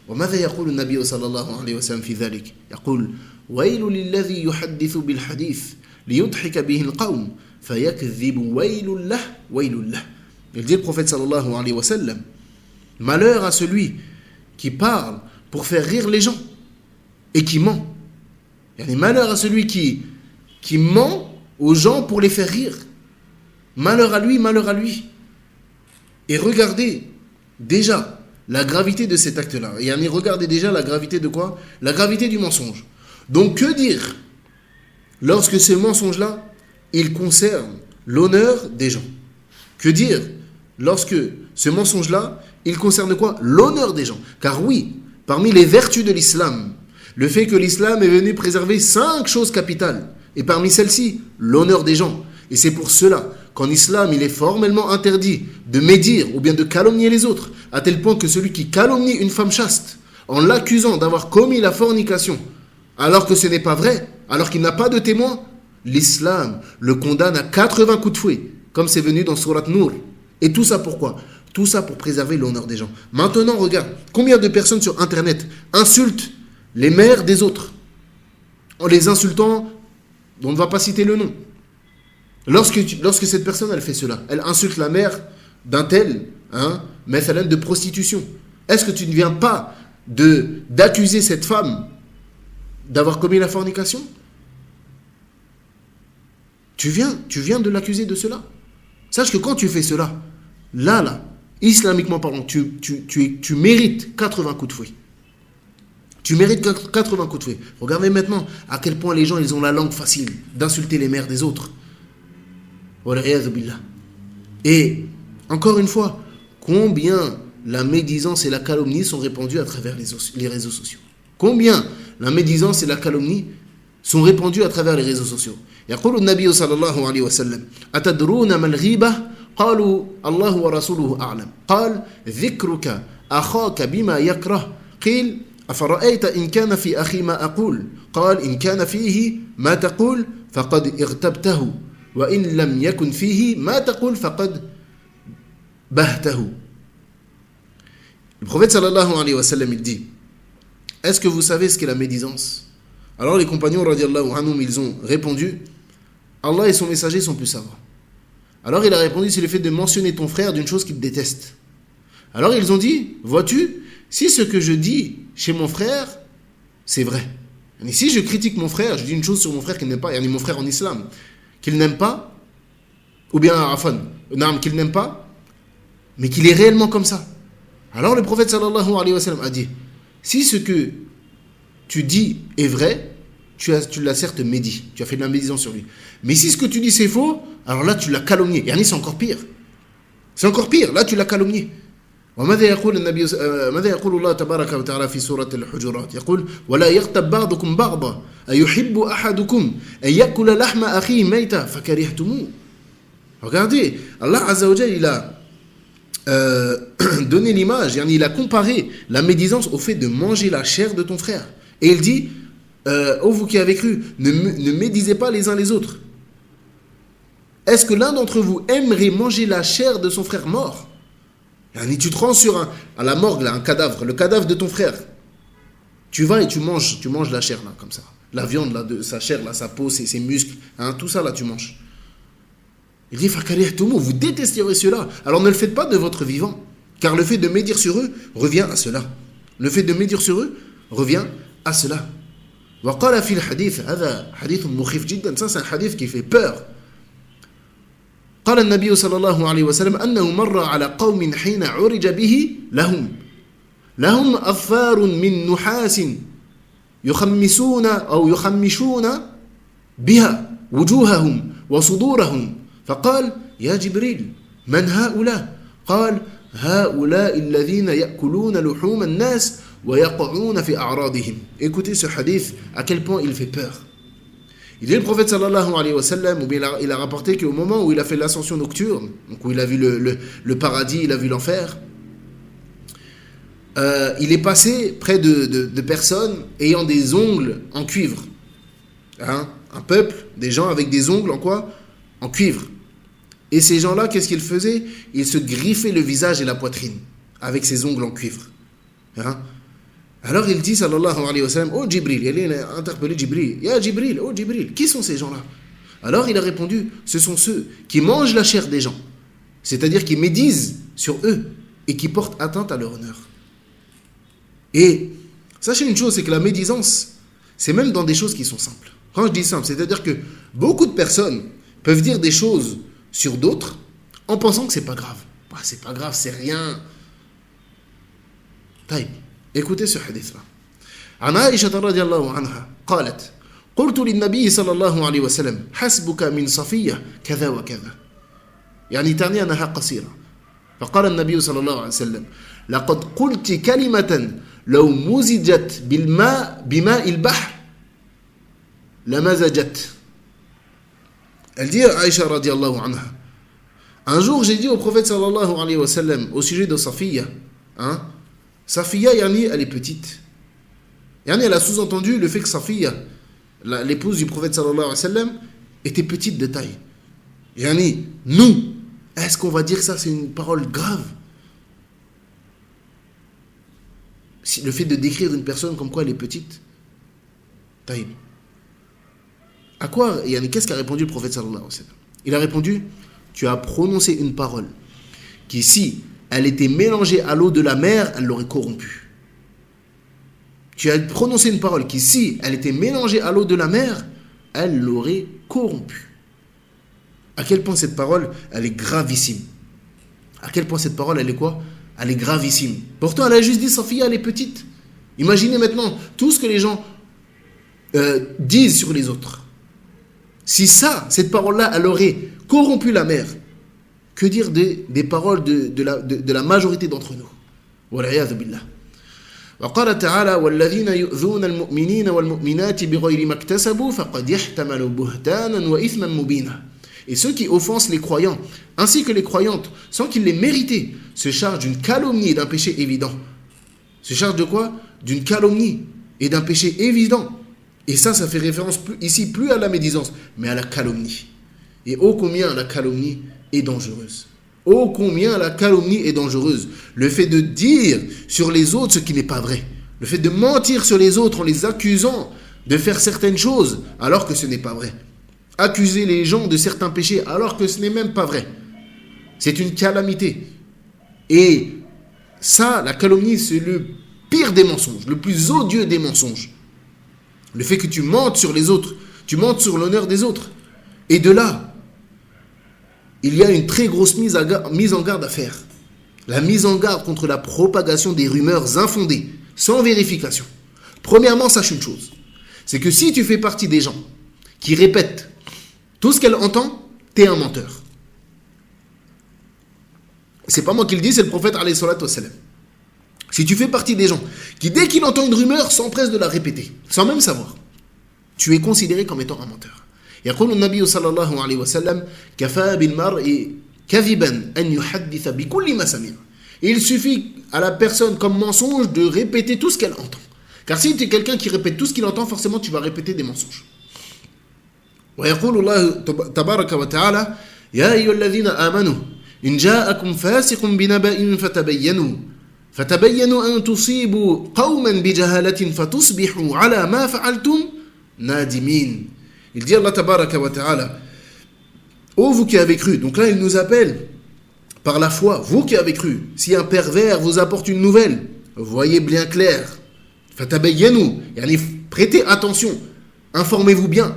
وماذا يقول النبي صلى الله عليه وسلم في ذلك؟ يقول: ويل للذي يحدث بالحديث ليضحك به القوم فيكذب ويل له ويل له. Il dit le prophète sallallahu alayhi wa sallam: malheur à celui qui parle pour faire rire les gens et qui ment. Yani malheur à celui qui ment aux gens pour les faire rire. Malheur à lui, malheur à lui. Et regardez déjà la gravité de cet acte-là. Yani regardez déjà la gravité de quoi? La gravité du mensonge. Donc que dire lorsque ce mensonge-là, il concerne l'honneur des gens? Que dire lorsque ce mensonge-là, il concerne quoi? L'honneur des gens. Car oui, parmi les vertus de l'islam, le fait que l'islam est venu préserver 5 choses capitales. Et parmi celles-ci, l'honneur des gens. Et c'est pour cela qu'en islam, il est formellement interdit de médire ou bien de calomnier les autres, à tel point que celui qui calomnie une femme chaste, en l'accusant d'avoir commis la fornication, alors que ce n'est pas vrai, alors qu'il n'a pas de témoin, l'islam le condamne à 80 coups de fouet, comme c'est venu dans Surat Nour. Et tout ça pourquoi? Tout ça pour préserver l'honneur des gens. Maintenant, regarde, combien de personnes sur Internet insultent les mères des autres, en les insultant, on ne va pas citer le nom. Lorsque cette personne, elle fait cela, elle insulte la mère d'un tel, mathalan de prostitution. Est-ce que tu ne viens pas d'accuser cette femme d'avoir commis la fornication? Tu viens de l'accuser de cela. Sache que quand tu fais cela, là, islamiquement parlant, tu mérites 80 coups de fouet. Tu mérites 80 coups de fouet. Regardez maintenant à quel point les gens, ils ont la langue facile d'insulter les mères des autres. Et encore une fois, combien la médisance et la calomnie sont répandues à travers les réseaux sociaux. Combien la médisance et la calomnie sont répandues à travers les réseaux sociaux. يقول النبي صلى الله عليه وسلم: أتدرون ما الغيبة؟ قالوا الله ورسوله أعلم. قال: ذكرك أخاك بما يكره. قيل: أفرأيت إن كان في أخي ما أقول؟ قال: إن كان فيه ما تقول فقد اغتبته وإن لم يكن فيه ما تقول فقد بهته. Le prophète sallallahu alayhi wa sallam, il dit: est-ce que vous savez ce qu'est la médisance? Alors les compagnons radiallahu anhum, ils ont répondu: Allah et son messager sont plus savants. Alors il a répondu: c'est le fait de mentionner ton frère d'une chose qu'il déteste. Alors ils ont dit: vois-tu, si ce que je dis chez mon frère, c'est vrai. Et si je critique mon frère, je dis une chose sur mon frère qu'il n'aime pas, mon frère en islam, qu'il n'aime pas, ou bien qu'il n'aime pas, mais qu'il est réellement comme ça. Alors le prophète sallallahu alayhi wa sallam a dit: si ce que tu dis est vrai, tu l'as certes médit, tu as fait de la médisance sur lui. Mais si ce que tu dis c'est faux, alors là tu l'as calomnié. Yani c'est encore pire. C'est encore pire, là tu l'as calomnié. وماذا يقول النبي ماذا يقول الله تبارك وتعالى في سورة الحجرات؟ يقول: ولا يغتب بعضكم بعضا أيحب أحدكم أن يأكل لحم أخيه ميتا فكرهتموه. Regardez, Allah Azza wa Jalla, il a donné l'image, il a comparé la médisance au fait de manger la chair de ton frère. Et il dit: ô vous qui avez cru, ne médisez pas les uns les autres. Est-ce que l'un d'entre vous aimerait manger la chair de son frère mort? Tu te rends à la morgue, là, un cadavre, le cadavre de ton frère. Tu vas et tu manges la chair, là, comme ça. La viande, là, de sa chair, là, sa peau, ses muscles, tout ça, là, tu manges. Il dit: vous détesterez cela. Alors ne le faites pas de votre vivant. Car le fait de médire sur eux revient à cela. Le fait de médire sur eux revient à cela. وقال في الحديث هذا حديث مخيف جدا. Ça, c'est un hadith qui fait peur. قال النبي صلى الله عليه وسلم أنه مر على قوم حين عرج به لهم أظفار من نحاس يخمشون بها وجوههم وصدورهم فقال: يا جبريل من هؤلاء؟ قال هؤلاء الذين يأكلون لحوم الناس ويقعون في أعراضهم. Écoutez ce hadith, à quel point il fait peur. Il dit le prophète sallallahu alayhi wa sallam, ou bien il a rapporté qu'au moment où il a fait l'ascension nocturne, donc où il a vu le paradis, il a vu l'enfer, il est passé près de personnes ayant des ongles en cuivre. Hein? Un peuple, des gens avec des ongles en quoi? En cuivre. Et ces gens-là, qu'est-ce qu'ils faisaient? Ils se griffaient le visage et la poitrine avec ces ongles en cuivre. Hein? Alors il dit, sallallahu alayhi wa sallam, oh Jibril, il a interpellé Jibril, ya Jibril, oh Jibril, qui sont ces gens-là? Alors il a répondu, ce sont ceux qui mangent la chair des gens, c'est-à-dire qui médisent sur eux et qui portent atteinte à leur honneur. Et sachez une chose, c'est que la médisance, c'est même dans des choses qui sont simples. Quand je dis simple, c'est-à-dire que beaucoup de personnes peuvent dire des choses sur d'autres en pensant que c'est pas grave. Bah, c'est pas grave, c'est rien. Taïb. Écoutez ce hadith-là. عن عائشة رضي الله عنها قالت قلت للنبي صلى الله عليه وسلم حسبك من صفية كذا وكذا يعني تعني أنها قصيرة فقال النبي صلى الله عليه وسلم لقد قلت كلمة لو مزجت بماء البحر لمزجت. Elle dit à Aïcha radiallahu anha, un jour j'ai dit au prophète sallallahu alayhi wa sallam au sujet de Safiya, hein, Safiya, yani, elle est petite. Yani, elle a sous-entendu le fait que Safiya, l'épouse du prophète sallallahu alayhi wa sallam, était petite de taille. Yani, nous, est-ce qu'on va dire que ça c'est une parole grave? Le fait de décrire une personne comme quoi elle est petite, taille. À quoi, qu'est-ce qu'a répondu le prophète sallallahu alayhi wa sallam? Il a répondu, tu as prononcé une parole qui, si elle était mélangée à l'eau de la mer, elle l'aurait corrompue. Tu as prononcé une parole qui, si elle était mélangée à l'eau de la mer, elle l'aurait corrompue. À quel point cette parole, elle est gravissime. À quel point cette parole, elle est quoi? Elle est gravissime. Pourtant, elle a juste dit, Safiya, elle est petite. Imaginez maintenant tout ce que les gens disent sur les autres. Si ça, cette parole-là, elle aurait corrompu la mer, que dire des paroles de la majorité d'entre nous? Wal'iyadhu billah. وقال تعالى والذين يؤذون المؤمنين والمؤمنات بغير ما اكتسبوا فقد يحتملوا بهتانا وإثما مبينا. Et ceux qui offensent les croyants, ainsi que les croyantes, sans qu'ils l'aient mérité, se chargent d'une calomnie et d'un péché évident. Se chargent de quoi? D'une calomnie et d'un péché évident. Et ça fait référence ici plus à la médisance, mais à la calomnie. Et ô combien la calomnie est dangereuse. Ô combien la calomnie est dangereuse. Le fait de dire sur les autres ce qui n'est pas vrai. Le fait de mentir sur les autres en les accusant de faire certaines choses alors que ce n'est pas vrai. Accuser les gens de certains péchés alors que ce n'est même pas vrai. C'est une calamité. Et ça, la calomnie, c'est le pire des mensonges, le plus odieux des mensonges. Le fait que tu mentes sur les autres, tu mentes sur l'honneur des autres. Et de là, il y a une très grosse mise en garde à faire. La mise en garde contre la propagation des rumeurs infondées, sans vérification. Premièrement, sache une chose, c'est que si tu fais partie des gens qui répètent tout ce qu'elle entend, t'es un menteur. C'est pas moi qui le dis, c'est le prophète alayhi salatu wassalam. Si tu fais partie des gens qui, dès qu'il entend une rumeur, s'empressent de la répéter, sans même savoir, tu es considéré comme étant un menteur. يقول النبي صلى الله عليه وسلم كفى بالمرء كذبا أن يحدث بكل ما سمع. Il suffit à la personne comme mensonge de répéter tout ce qu'elle entend. Car si tu es quelqu'un qui répète tout ce qu'il entend, forcément tu vas répéter des mensonges. ويقول الله تبارك وتعالى يا أيها الذين آمنوا إن جاءكم فاسق بنبأ فتبينوا أن تصيبوا قوما بجهالة فتصبحوا على ما فعلتم نادمين. Il dit Allah tabaraka wa ta'ala, ô vous qui avez cru, donc là il nous appelle par la foi, vous qui avez cru, si un pervers vous apporte une nouvelle, voyez bien clair, fatabayyanu, yani prêtez attention, informez-vous bien,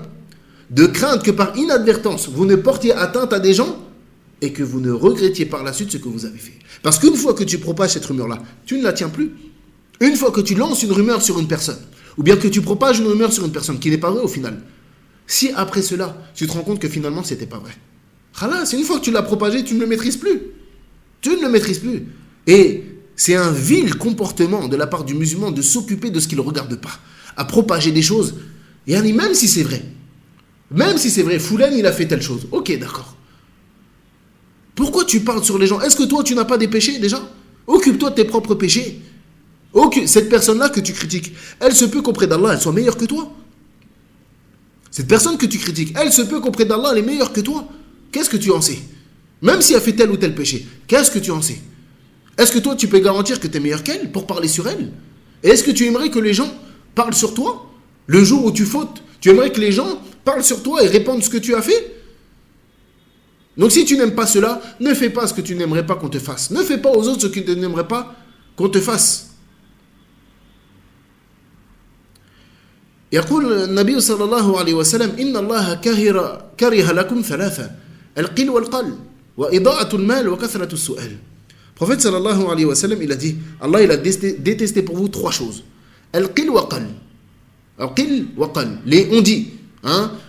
de crainte que par inadvertance vous ne portiez atteinte à des gens et que vous ne regrettiez par la suite ce que vous avez fait. Parce qu'une fois que tu propages cette rumeur-là, tu ne la tiens plus. Une fois que tu lances une rumeur sur une personne, ou bien que tu propages une rumeur sur une personne qui n'est pas vraie au final, si après cela, tu te rends compte que finalement, c'était pas vrai. Khalas, une fois que tu l'as propagé, tu ne le maîtrises plus. Tu ne le maîtrises plus. Et c'est un vil comportement de la part du musulman de s'occuper de ce qu'il ne regarde pas, à propager des choses. Et même si c'est vrai, Foulan il a fait telle chose. Ok, d'accord. Pourquoi tu parles sur les gens? Est-ce que toi tu n'as pas des péchés déjà? Occupe-toi de tes propres péchés. Cette personne-là que tu critiques, elle se peut qu'auprès d'Allah elle soit meilleure que toi. Cette personne que tu critiques, elle se peut qu'auprès d'Allah elle est meilleure que toi. Qu'est-ce que tu en sais? Même si elle fait tel ou tel péché, qu'est-ce que tu en sais? Est-ce que toi tu peux garantir que tu es meilleur qu'elle pour parler sur elle? Et est-ce que tu aimerais que les gens parlent sur toi le jour où tu fautes? Tu aimerais que les gens parlent sur toi et répandent ce que tu as fait? Donc si tu n'aimes pas cela, ne fais pas ce que tu n'aimerais pas qu'on te fasse. Ne fais pas aux autres ce que tu n'aimerais pas qu'on te fasse. يقول النبي صلى الله عليه وسلم إن الله كره لكم ثلاثة القل والقل وإضاعة المال وكثرة السؤال. Le prophète sallallahu alayhi wa sallam, il a dit, Allah il a détesté pour vous trois choses. Al-qil wa qal. Al-qil wa qal. On dit,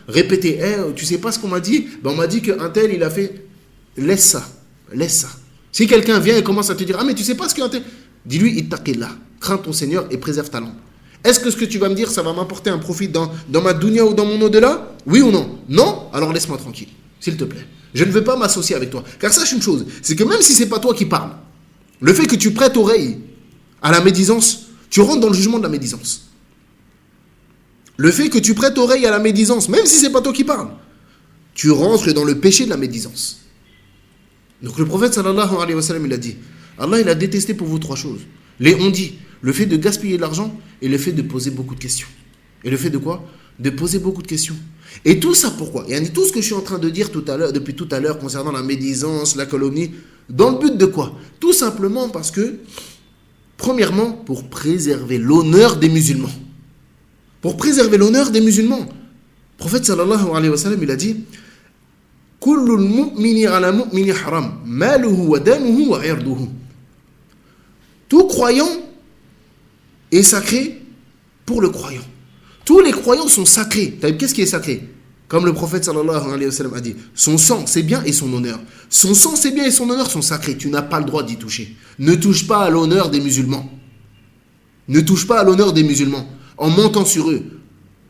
répétez, tu sais pas ce qu'on m'a dit? Ben on m'a dit qu'un tel il a fait, laisse ça. Si quelqu'un vient et commence à te dire, mais tu sais pas ce qu'un tel, dis-lui, ittaqillah, crains ton Seigneur et préserve ta langue. Est-ce que ce que tu vas me dire, ça va m'apporter un profit dans ma dunya ou dans mon au-delà? Oui ou non? Non? Alors laisse-moi tranquille, s'il te plaît. Je ne veux pas m'associer avec toi. Car sache une chose, c'est que même si c'est pas toi qui parles, le fait que tu prêtes oreille à la médisance, tu rentres dans le jugement de la médisance. Le fait que tu prêtes oreille à la médisance, même si c'est pas toi qui parles, tu rentres dans le péché de la médisance. Donc le prophète sallallahu alayhi wa sallam, il a dit, Allah il a détesté pour vous trois choses. On dit, le fait de gaspiller de l'argent et le fait de poser beaucoup de questions. Et le fait de quoi? De poser beaucoup de questions. Et tout ça pourquoi? Et tout ce que je suis en train de dire depuis tout à l'heure concernant la médisance, la calomnie, dans le but de quoi? Tout simplement parce que, premièrement, pour préserver l'honneur des musulmans. Pour préserver l'honneur des musulmans. Le prophète sallallahu alayhi wa sallam, il a dit, Kullul mu'mini ala mu'mini haram, maluhu wa damuhu wa irduhu. Tout croyant est sacré pour le croyant. Tous les croyants sont sacrés. Qu'est-ce qui est sacré? Comme le prophète sallallahu alayhi wa sallam a dit, son sang, ses biens et son honneur. Son sang, ses biens et son honneur sont sacrés. Tu n'as pas le droit d'y toucher. Ne touche pas à l'honneur des musulmans. Ne touche pas à l'honneur des musulmans en mentant sur eux,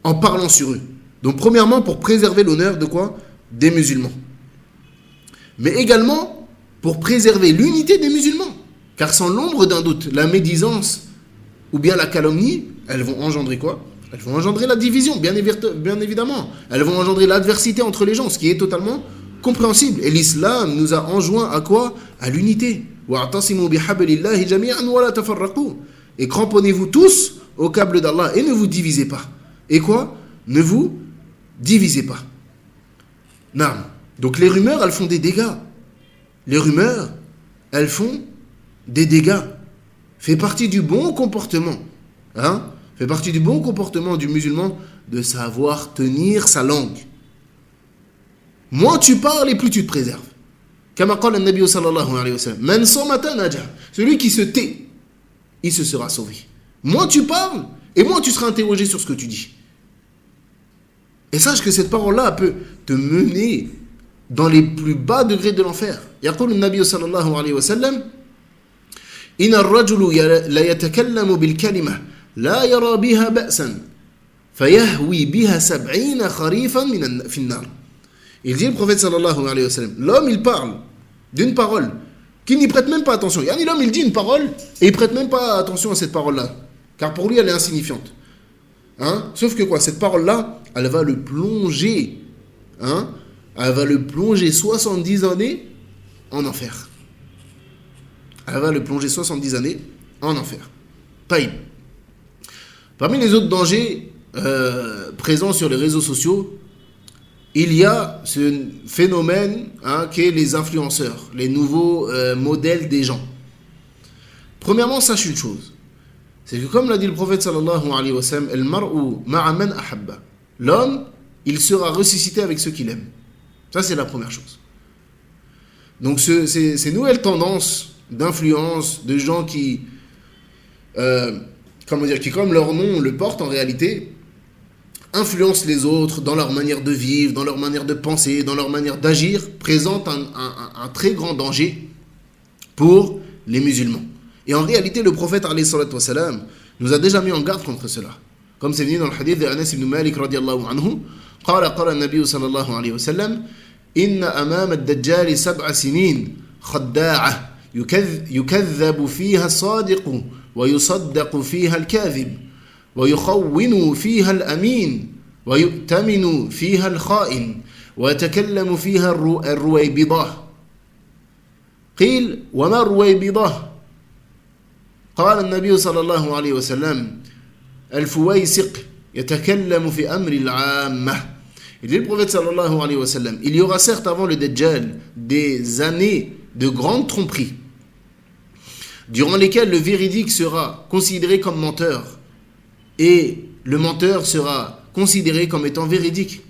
en parlant sur eux. Donc premièrement, pour préserver l'honneur de quoi? Des musulmans. Mais également pour préserver l'unité des musulmans. Car sans l'ombre d'un doute, la médisance ou bien la calomnie, elles vont engendrer quoi? Elles vont engendrer la division, bien évidemment. Elles vont engendrer l'adversité entre les gens, ce qui est totalement compréhensible. Et l'islam nous a enjoint à quoi? À l'unité. Et cramponnez-vous tous au câble d'Allah et ne vous divisez pas. Et quoi? Ne vous divisez pas. Non. Donc les rumeurs, elles font des dégâts. Les rumeurs, elles font des dégâts. Fait partie du bon comportement. Fait partie du bon comportement du musulman de savoir tenir sa langue. Moins tu parles et plus tu te préserves. Kama qala an-nabi sallallahu alayhi wa sallam, man samata naja. Celui qui se tait, il se sera sauvé. Moins tu parles et moins tu seras interrogé sur ce que tu dis. Et sache que cette parole-là peut te mener dans les plus bas degrés de l'enfer. Yaqul an-nabi sallallahu alayhi wa sallam, inna ar-rajulu la yatakallamu bil kalimah la yara biha ba'san fayahwi biha 70 kharifan fi an-nar. Il dit le prophète sallallahu alayhi wa sallam, l'homme il parle d'une parole qu'il n'y prête même pas attention. L'homme il dit une parole et il prête même pas attention à cette parole-là, car pour lui elle est insignifiante. Sauf que quoi, cette parole-là, elle va le plonger, elle va le plonger 70 années en enfer. Elle va le plonger 70 années en enfer. Taïb. Parmi les autres dangers présents sur les réseaux sociaux, il y a ce phénomène qui est les influenceurs, les nouveaux modèles des gens. Premièrement, sache une chose, c'est que comme l'a dit le prophète sallallahu alayhi wa sallam, el mar'u ma'a man ahabba. L'homme, il sera ressuscité avec ceux qu'il aime. Ça, c'est la première chose. Donc, ces nouvelles tendances d'influence de gens qui, qui comme leur nom le porte en réalité, influencent les autres dans leur manière de vivre, dans leur manière de penser, dans leur manière d'agir, présentent un très grand danger pour les musulmans. Et en réalité, le prophète alayhi salatu wassalam nous a déjà mis en garde contre cela. Comme c'est venu dans le hadith de Anas ibn Malik radiallahu anhu, قال النبي صلى الله عليه وسلم إن أمام الدجال 7 سنين خداعة يكذب فيها الصادق ويصدق فيها الكاذب ويخون فيها الأمين ويؤتمن فيها الخائن ويتكلم فيها الرويبضة قيل وما الرويبضة قال النبي صلى الله عليه وسلم الفويسق يتكلم في أمر العامة. Il dit le prophète sallallahu alayhi wa sallam, il y aura certes avant le Dajjal des années de grande tromperie durant lesquelles le véridique sera considéré comme menteur et le menteur sera considéré comme étant véridique,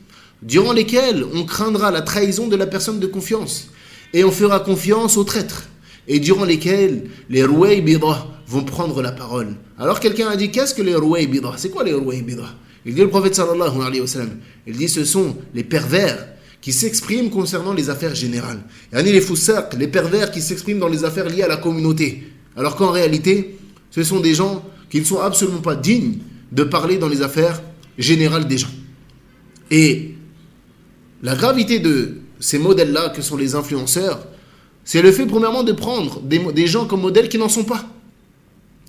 durant lesquelles on craindra la trahison de la personne de confiance et on fera confiance aux traîtres, et durant lesquelles les Ruwaybida vont prendre la parole. Alors quelqu'un a dit, qu'est-ce que les Ruwaybida? C'est quoi les Ruwaybida? Il dit le prophète sallallahu alayhi wa sallam, il dit ce sont les pervers qui s'expriment concernant les affaires générales. Yani les foussaq, les pervers qui s'expriment dans les affaires liées à la communauté. Alors qu'en réalité, ce sont des gens qui ne sont absolument pas dignes de parler dans les affaires générales des gens. Et la gravité de ces modèles-là que sont les influenceurs, c'est le fait premièrement de prendre des gens comme modèles qui n'en sont pas.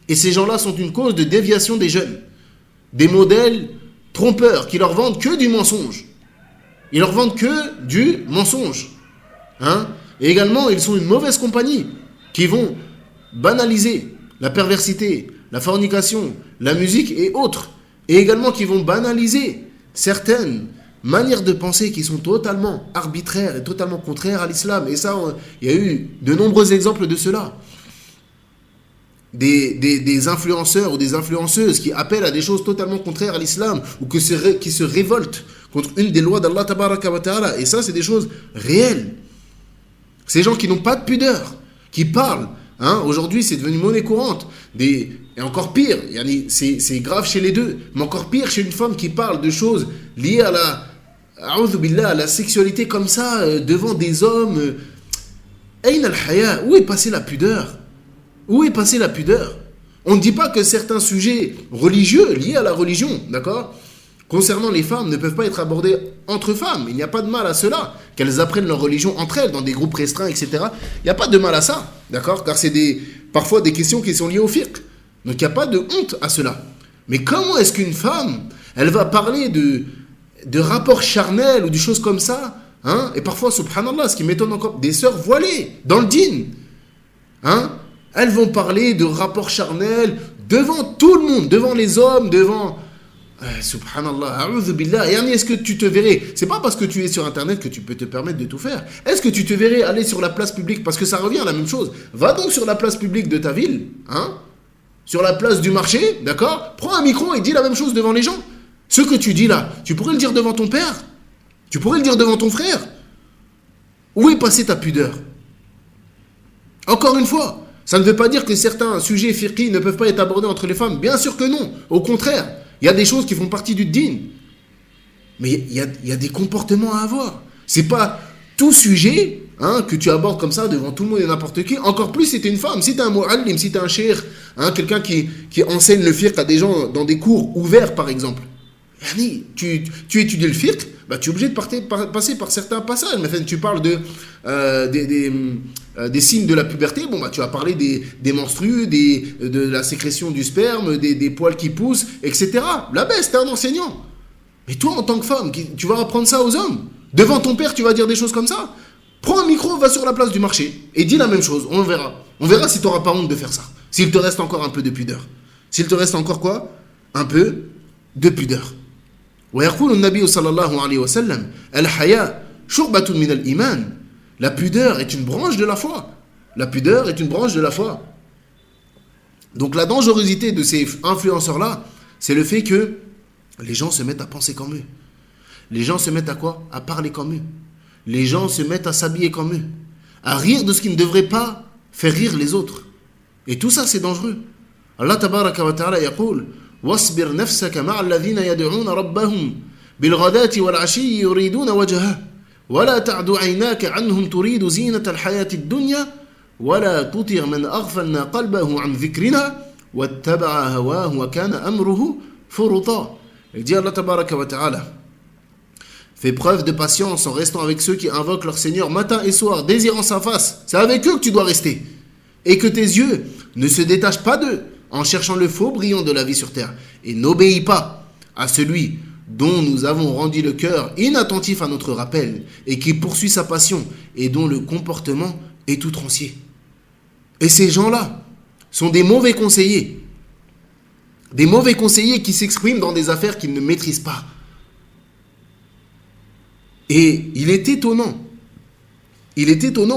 Et ces gens-là sont une cause de déviation des jeunes. Des modèles trompeurs qui leur vendent que du mensonge. Ils leur vendent que du mensonge. Et également, ils sont une mauvaise compagnie qui vont banaliser la perversité, la fornication, la musique et autres. Et également qui vont banaliser certaines manières de penser qui sont totalement arbitraires et totalement contraires à l'islam. Et ça, il y a eu de nombreux exemples de cela. Des influenceurs ou des influenceuses qui appellent à des choses totalement contraires à l'islam ou qui se révoltent contre une des lois d'Allah tabaraka wa ta'ala. Et ça, c'est des choses réelles. Ces gens qui n'ont pas de pudeur, qui parlent. Aujourd'hui, c'est devenu monnaie courante. Et encore pire, c'est grave chez les deux, mais encore pire chez une femme qui parle de choses liées à la sexualité comme ça, devant des hommes. Ayn al-haya, où est passée la pudeur? Où est passée la pudeur? On ne dit pas que certains sujets religieux liés à la religion, d'accord, concernant les femmes ne peuvent pas être abordés entre femmes. Il n'y a pas de mal à cela, qu'elles apprennent leur religion entre elles, dans des groupes restreints, etc. Il n'y a pas de mal à ça, d'accord, car c'est parfois des questions qui sont liées au fiqh. Donc il n'y a pas de honte à cela. Mais comment est-ce qu'une femme, elle va parler de rapports charnels ou de choses comme ça, et parfois, subhanallah, ce qui m'étonne encore, des sœurs voilées, dans le dîn, elles vont parler de rapports charnels devant tout le monde, devant les hommes, devant... subhanallah, a'udhu billah. Et est-ce que tu te verrais, c'est pas parce que tu es sur internet que tu peux te permettre de tout faire. Est-ce que tu te verrais aller sur la place publique, parce que ça revient à la même chose. Va donc sur la place publique de ta ville, sur la place du marché, d'accord, prends un micro et dis la même chose devant les gens. Ce que tu dis là, tu pourrais le dire devant ton père, tu pourrais le dire devant ton frère. Où est passée ta pudeur? Encore une fois, ça ne veut pas dire que certains sujets fiqhi ne peuvent pas être abordés entre les femmes. Bien sûr que non. Au contraire, il y a des choses qui font partie du dîn. Mais il y a des comportements à avoir. C'est pas tout sujet que tu abordes comme ça devant tout le monde et n'importe qui. Encore plus si tu es une femme, si tu es un mu'allim, si tu es un cheikh, quelqu'un qui enseigne le fiqh à des gens dans des cours ouverts par exemple. Tu étudies le fiqh, tu es obligé de passer par certains passages. Mais tu parles des signes de la puberté, tu vas parler des menstrues, de la sécrétion du sperme, des poils qui poussent, etc. La baisse, t'es un enseignant. Mais toi, en tant que femme, tu vas apprendre ça aux hommes. Devant ton père, tu vas dire des choses comme ça. Prends un micro, va sur la place du marché et dis la même chose. On verra. On verra si tu n'auras pas honte de faire ça. S'il te reste encore un peu de pudeur. S'il te reste encore quoi? Un peu de pudeur. ويقول النبي صلى الله عليه وسلم الحياء شعبة من الإيمان. La pudeur est une branche de la foi. La pudeur est une branche de la foi. Donc la dangerosité de ces influenceurs-là, c'est le fait que les gens se mettent à penser comme eux. Les gens se mettent à quoi? À parler comme eux. Les gens se mettent à s'habiller comme eux. À rire de ce qui ne devrait pas faire rire les autres. Et tout ça, c'est dangereux. Allah tabaraka wa ta'ala yaqul واصبر نفسك مع الذين يدعون ربهم بالغداة والعشي يريدون وجهه ولا تعد عيناك عنهم تريد زينة الحياة الدنيا ولا تطع من أغفلنا قلبه عن ذكرنا واتبع هواه وكان أمره فرطا. Il dit Allah tabaraka wa ta'ala, fais preuve de patience en restant avec ceux qui invoquent leur Seigneur matin et soir, désirant sa face. C'est avec eux que tu dois rester. Et que tes yeux ne se détachent pas d'eux en cherchant le faux brillant de la vie sur terre. Et n'obéis pas à celui dont nous avons rendu le cœur inattentif à notre rappel et qui poursuit sa passion et dont le comportement est outrancier. Et ces gens-là sont des mauvais conseillers. Des mauvais conseillers qui s'expriment dans des affaires qu'ils ne maîtrisent pas. Et il est étonnant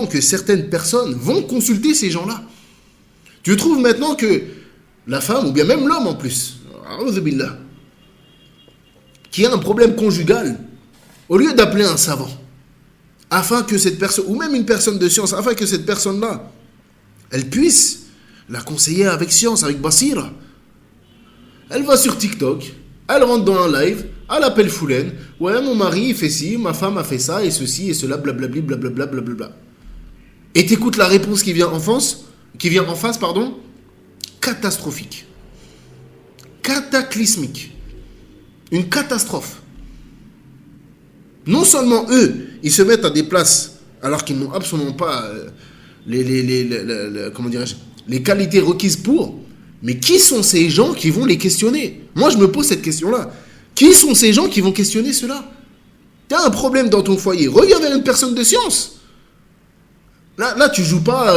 que certaines personnes vont consulter ces gens-là. Tu trouves maintenant que la femme, ou bien même l'homme en plus, qui a un problème conjugal, au lieu d'appeler un savant, afin que cette personne, ou même une personne de science, afin que cette personne-là, elle puisse la conseiller avec science, avec basira. Elle va sur TikTok, elle rentre dans un live, elle appelle Foulen, ouais, mon mari il fait ci, ma femme a fait ça, et ceci, et cela, blablabli, blablabla, blablabla. Et t'écoutes la réponse qui vient en face, catastrophique, cataclysmique, une catastrophe. Non seulement eux, ils se mettent à des places alors qu'ils n'ont absolument pas les qualités requises pour, mais qui sont ces gens qui vont les questionner? Moi, je me pose cette question-là. Qui sont ces gens qui vont questionner cela? Tu as un problème dans ton foyer, reviens vers une personne de science. Là, tu joues pas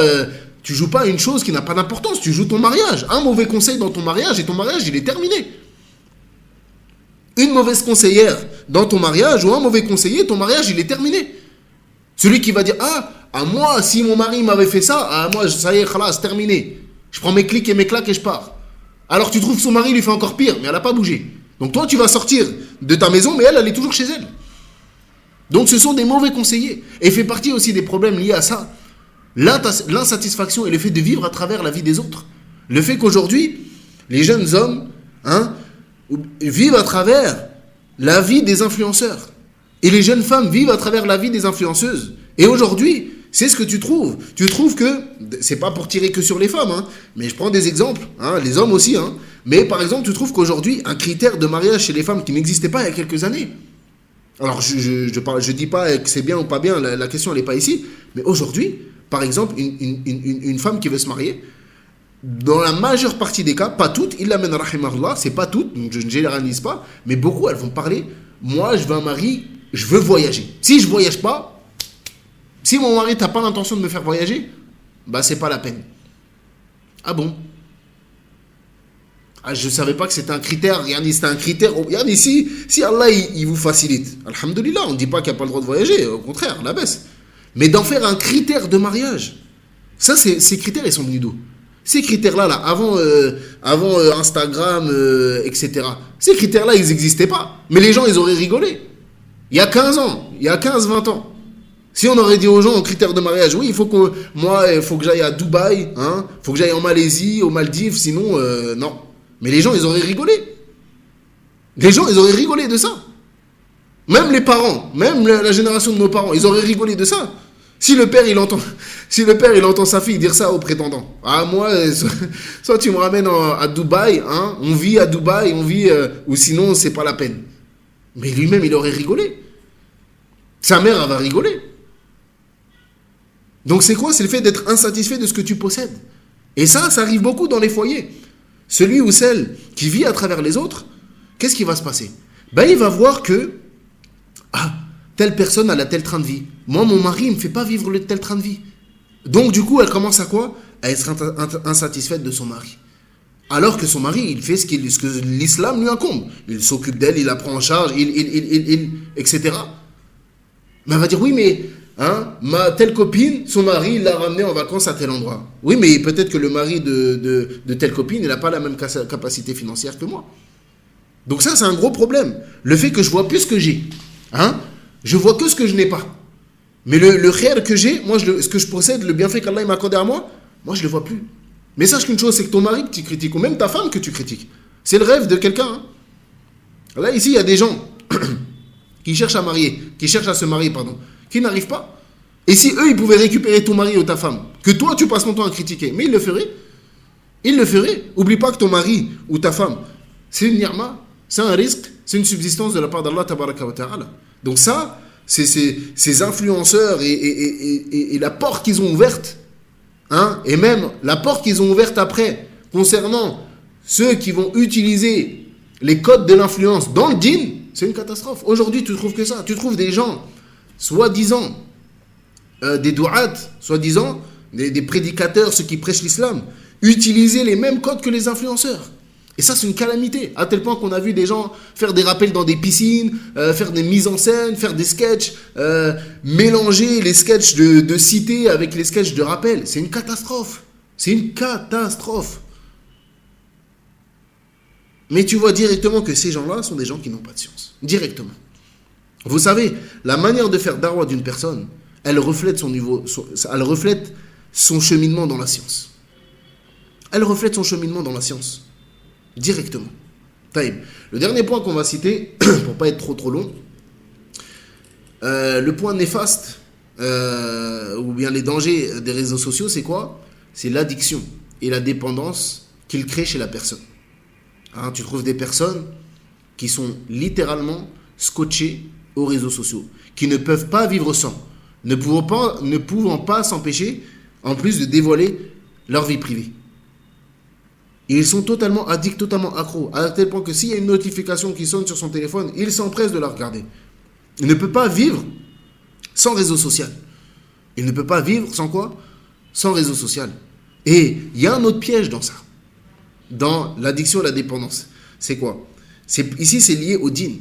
à une chose qui n'a pas d'importance, tu joues ton mariage. Un mauvais conseil dans ton mariage et ton mariage, il est terminé. Une mauvaise conseillère dans ton mariage ou un mauvais conseiller, ton mariage, il est terminé. Celui qui va dire, moi, si mon mari m'avait fait ça, moi, ça y est, khalas, c'est terminé. Je prends mes clics et mes claques et je pars. Alors tu trouves que son mari lui fait encore pire, mais elle n'a pas bougé. Donc toi, tu vas sortir de ta maison, mais elle est toujours chez elle. Donc ce sont des mauvais conseillers. Et fait partie aussi des problèmes liés à ça. L'insatisfaction et le fait de vivre à travers la vie des autres. Le fait qu'aujourd'hui, les jeunes hommes vivent à travers la vie des influenceurs. Et les jeunes femmes vivent à travers la vie des influenceuses. Et aujourd'hui, c'est ce que tu trouves. Tu trouves que, c'est pas pour tirer que sur les femmes, mais je prends des exemples, les hommes aussi. Mais par exemple, tu trouves qu'aujourd'hui, un critère de mariage chez les femmes qui n'existait pas il y a quelques années. Alors, je dis pas que c'est bien ou pas bien, la question elle n'est pas ici. Mais aujourd'hui, par exemple, une femme qui veut se marier, dans la majeure partie des cas, pas toutes, illa men rahimallah, c'est pas toutes, donc je ne généralise pas, mais beaucoup elles vont parler, moi je veux un mari, je veux voyager. Si je voyage pas, si mon mari n'a pas l'intention de me faire voyager, c'est pas la peine. Ah bon? Je savais pas que c'était un critère. Regardez, c'était un critère. Regardez, si Allah il vous facilite, alhamdoulilah, on ne dit pas qu'il n'y a pas le droit de voyager, au contraire, la baisse. Mais d'en faire un critère de mariage, ça, ces critères, ils sont venus d'où? Ces critères-là, avant Instagram, etc. Ces critères-là, ils n'existaient pas. Mais les gens, ils auraient rigolé. Il y a 15 ans, il y a 15-20 ans. Si on aurait dit aux gens en critères de mariage, oui, il faut que j'aille à Dubaï, il faut que j'aille en Malaisie, aux Maldives, sinon, non. Mais les gens, ils auraient rigolé. Les gens, ils auraient rigolé de ça. Même les parents, même la génération de nos parents, ils auraient rigolé de ça. Si le père, il entend sa fille dire ça au prétendant. Moi, soit tu me ramènes à Dubaï, on vit à Dubaï, ou sinon, c'est pas la peine. Mais lui-même, il aurait rigolé. Sa mère, elle va rigoler. Donc c'est quoi? C'est le fait d'être insatisfait de ce que tu possèdes. Et ça arrive beaucoup dans les foyers. Celui ou celle qui vit à travers les autres, qu'est-ce qui va se passer? Il va voir que telle personne a tel train de vie. Moi, mon mari, il me fait pas vivre tel train de vie. Donc du coup, elle commence à quoi? À être insatisfaite de son mari. Alors que son mari, il fait ce que l'islam lui incombe. Il s'occupe d'elle, il la prend en charge, etc. Mais elle va dire, oui, mais ma telle copine, son mari, il l'a ramenée en vacances à tel endroit. Oui, mais peut-être que le mari de telle copine, il n'a pas la même capacité financière que moi. Donc ça, c'est un gros problème. Le fait que je vois plus ce que j'ai. Je vois que ce que je n'ai pas. Mais le khair que j'ai, moi, ce que je possède, le bienfait qu'Allah m'a accordé à moi, je le vois plus. Mais sache qu'une chose, c'est que ton mari que tu critiques, ou même ta femme que tu critiques, c'est le rêve de quelqu'un. Là, ici, il y a des gens qui cherchent à se marier, qui n'arrivent pas. Et si eux, ils pouvaient récupérer ton mari ou ta femme, que toi, tu passes ton temps à critiquer, mais ils le feraient. Ils le feraient. Oublie pas que ton mari ou ta femme, c'est une ni'ma, c'est un risque, c'est une subsistance de la part d'Allah tabaraka wa ta'ala. Donc ça, c'est ces influenceurs et la porte qu'ils ont ouverte, hein, et même la porte qu'ils ont ouverte après, concernant ceux qui vont utiliser les codes de l'influence dans le djinn, c'est une catastrophe. Aujourd'hui, tu trouves que ça. Tu trouves des gens, soi-disant, des douat, soi-disant, des prédicateurs, ceux qui prêchent l'islam, utiliser les mêmes codes que les influenceurs. Et ça, c'est une calamité, à tel point qu'on a vu des gens faire des rappels dans des piscines, faire des mises en scène, faire des sketchs, mélanger les sketchs de cité avec les sketchs de rappel. C'est une catastrophe. C'est une catastrophe. Mais tu vois directement que ces gens-là sont des gens qui n'ont pas de science. Directement. Vous savez, la manière de faire darwa d'une personne, elle reflète son niveau, elle reflète son cheminement dans la science. Elle reflète son cheminement dans la science. Directement. Taïb. Le dernier point qu'on va citer, pour pas être trop long, le point néfaste, ou bien les dangers des réseaux sociaux, c'est quoi? C'est l'addiction et la dépendance qu'ils créent chez la personne. Hein, tu trouves des personnes qui sont littéralement scotchées aux réseaux sociaux, qui ne peuvent pas vivre sans, ne pouvant pas s'empêcher, en plus de dévoiler leur vie privée. Et ils sont totalement addicts, totalement accros, à tel point que s'il y a une notification qui sonne sur son téléphone, il s'empresse de la regarder. Il ne peut pas vivre sans réseau social. Il ne peut pas vivre sans quoi? Sans réseau social. Et il y a un autre piège dans ça, dans l'addiction et la dépendance. C'est quoi? Ici, c'est lié au djinn.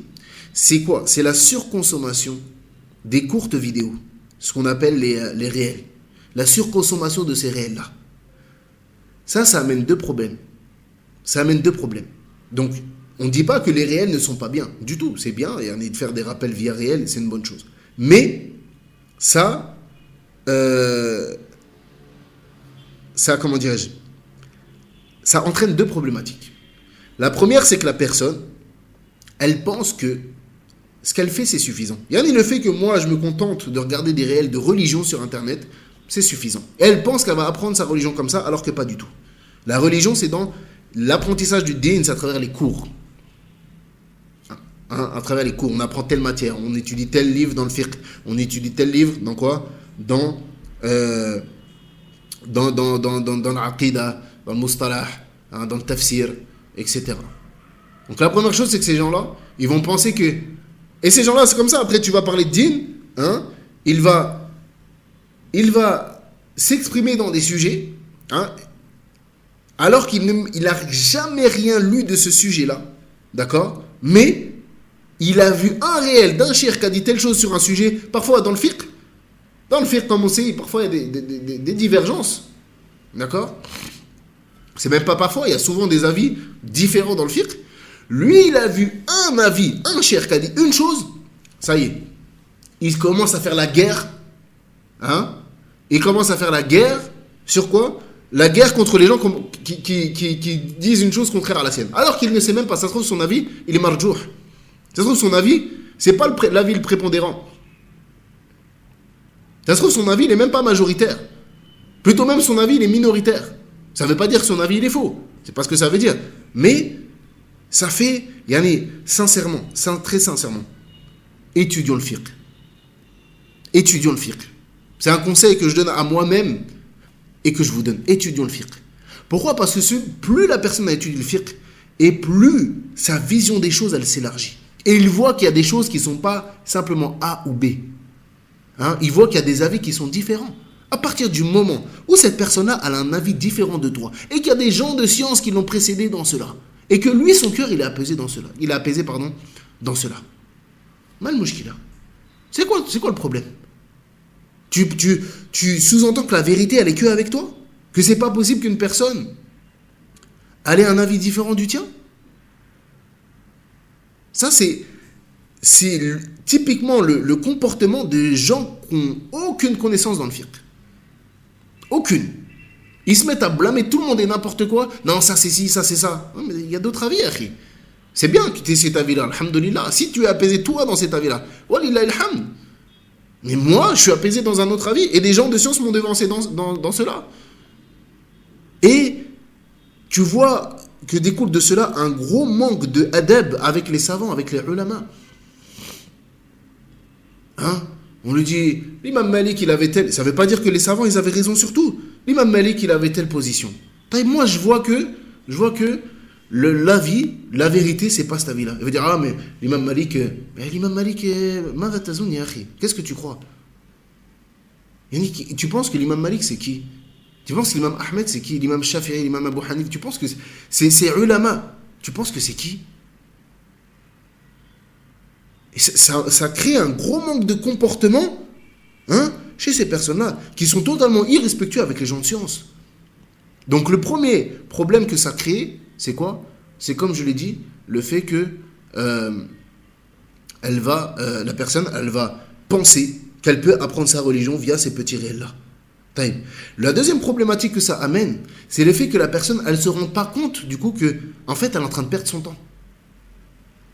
C'est quoi? C'est la surconsommation des courtes vidéos, ce qu'on appelle les réels. La surconsommation de ces réels-là. Ça amène deux problèmes. Ça amène deux problèmes. Donc, on ne dit pas que les réels ne sont pas bien. Du tout, c'est bien. Et de faire des rappels via réel, c'est une bonne chose. Mais, ça, comment dirais-je? Ça entraîne deux problématiques. La première, c'est que la personne, elle pense que ce qu'elle fait, c'est suffisant. Yani le fait que moi, je me contente de regarder des réels de religion sur Internet, c'est suffisant. Et elle pense qu'elle va apprendre sa religion comme ça, alors que pas du tout. La religion, c'est dans l'apprentissage du dîn, c'est à travers les cours. À travers les cours, on apprend telle matière, on étudie tel livre dans le fiqh, on étudie tel livre dans quoi? Dans l'aqida, dans le mustalah, dans le tafsir, etc. Donc la première chose, c'est que ces gens-là, ils vont penser que... Et ces gens-là, c'est comme ça, après tu vas parler de dîn, hein, il va s'exprimer dans des sujets, hein, alors qu'il n'a jamais rien lu de ce sujet-là, d'accord? Mais il a vu un réel d'un cheikh qui a dit telle chose sur un sujet, parfois dans le fiqh, comme on sait, parfois il y a des divergences, d'accord? C'est même pas parfois, il y a souvent des avis différents dans le fiqh. Lui, il a vu un avis, un cheikh qui a dit une chose, ça y est, il commence à faire la guerre, hein? Il commence à faire la guerre sur quoi? La guerre contre les gens qui disent une chose contraire à la sienne. Alors qu'il ne sait même pas, ça se trouve son avis, il est marjouh. Ça se trouve son avis, c'est pas l'avis le prépondérant. Ça se trouve son avis, il n'est même pas majoritaire. Plutôt même son avis, il est minoritaire. Ça ne veut pas dire que son avis, il est faux. C'est pas ce que ça veut dire. Mais, ça fait, sincèrement, très sincèrement, étudions le fiqh. Étudions le fiqh. C'est un conseil que je donne à moi-même et que je vous donne. Étudions le fiqh. Pourquoi? Parce que plus la personne a étudié le fiqh, et plus sa vision des choses, elle s'élargit. Et il voit qu'il y a des choses qui ne sont pas simplement A ou B. Hein? Il voit qu'il y a des avis qui sont différents. À partir du moment où cette personne-là a un avis différent de toi, et qu'il y a des gens de science qui l'ont précédé dans cela, et que lui, son cœur, il est apaisé dans cela. Il est apaisé, dans cela. Mal mouchkila. C'est quoi le problème? Tu sous-entends que la vérité, elle est que avec toi? Que c'est pas possible qu'une personne ait un avis différent du tien? Ça, c'est typiquement le comportement des gens qui n'ont aucune connaissance dans le fiqh. Aucune. Ils se mettent à blâmer tout le monde et n'importe quoi. Non, ça c'est ci, ça c'est ça. Non, mais il y a d'autres avis, akhi. C'est bien que tu aies cet avis-là, alhamdoulilah. Si tu es apaisé toi dans cet avis-là, walillah ilhamd. Mais moi, je suis apaisé dans un autre avis. Et des gens de science m'ont devancé dans cela. Et tu vois que découle de cela un gros manque de adab avec les savants, avec les ulama. Hein? On lui dit, l'imam Malik, il avait tel... Ça ne veut pas dire que les savants, ils avaient raison sur tout. L'imam Malik, il avait telle position. Moi, je vois que l'avis, la vérité, c'est pas cet avis-là. Il veut dire, ah, mais l'imam Malik, qu'est-ce que tu crois? Tu penses que l'imam Malik, c'est qui? Tu penses que l'imam Ahmed, c'est qui? L'imam Shafi'i, l'imam Abu Hanif, tu penses que c'est ulama? Tu penses que c'est qui? Et ça crée un gros manque de comportement, hein, chez ces personnes-là, qui sont totalement irrespectueux avec les gens de science. Donc le premier problème que ça crée, c'est quoi? C'est comme je l'ai dit, le fait que la personne, elle va penser qu'elle peut apprendre sa religion via ces petits réels-là. La deuxième problématique que ça amène, c'est le fait que la personne, elle ne se rend pas compte du coup que, en fait, elle est en train de perdre son temps.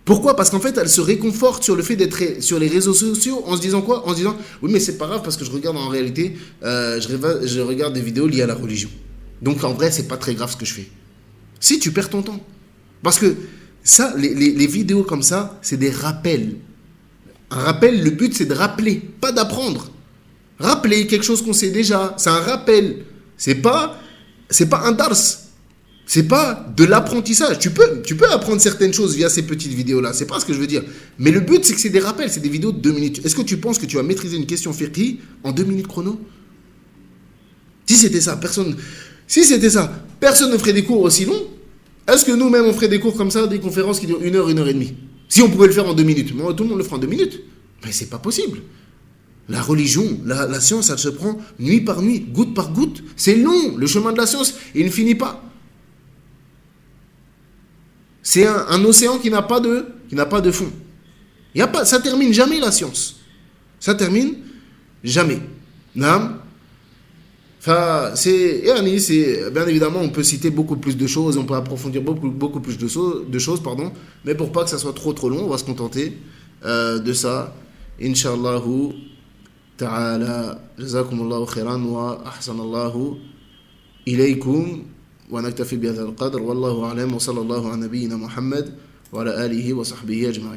Pourquoi? Parce qu'en fait, elle se réconforte sur le fait d'être sur les réseaux sociaux en se disant quoi? En se disant, oui, mais c'est pas grave parce que je regarde en réalité, je regarde des vidéos liées à la religion. Donc en vrai, c'est pas très grave ce que je fais. Si, tu perds ton temps. Parce que ça, les vidéos comme ça, c'est des rappels. Un rappel, le but, c'est de rappeler, pas d'apprendre. Rappeler quelque chose qu'on sait déjà. C'est un rappel. C'est pas un dars. C'est pas de l'apprentissage. Tu peux apprendre certaines choses via ces petites vidéos-là. C'est pas ce que je veux dire. Mais le but, c'est que c'est des rappels. C'est des vidéos de 2 minutes. Est-ce que tu penses que tu vas maîtriser une question fiqhi en 2 minutes chrono? Si c'était ça, personne ne ferait des cours aussi longs. Est-ce que nous-mêmes, on ferait des cours comme ça, des conférences qui durent 1 heure, 1 heure et demie? Si on pouvait le faire en 2 minutes. Moi, tout le monde le fera en 2 minutes. Mais c'est pas possible. La religion, la science, elle se prend nuit par nuit, goutte par goutte. C'est long, le chemin de la science, il ne finit pas. C'est un océan qui n'a pas de fond. Ça termine jamais la science. Ça termine jamais. Naam. Enfin, bien évidemment, on peut citer beaucoup plus de choses, on peut approfondir beaucoup plus de choses, mais pour pas que ça soit trop long, on va se contenter de ça. Inch'Allahu ta'ala, jazakumullahu khairan wa ahsanallahu ilaykum. ونكتفي بهذا القدر والله أعلم وصلى الله على نبينا محمد وعلى آله وصحبه أجمعين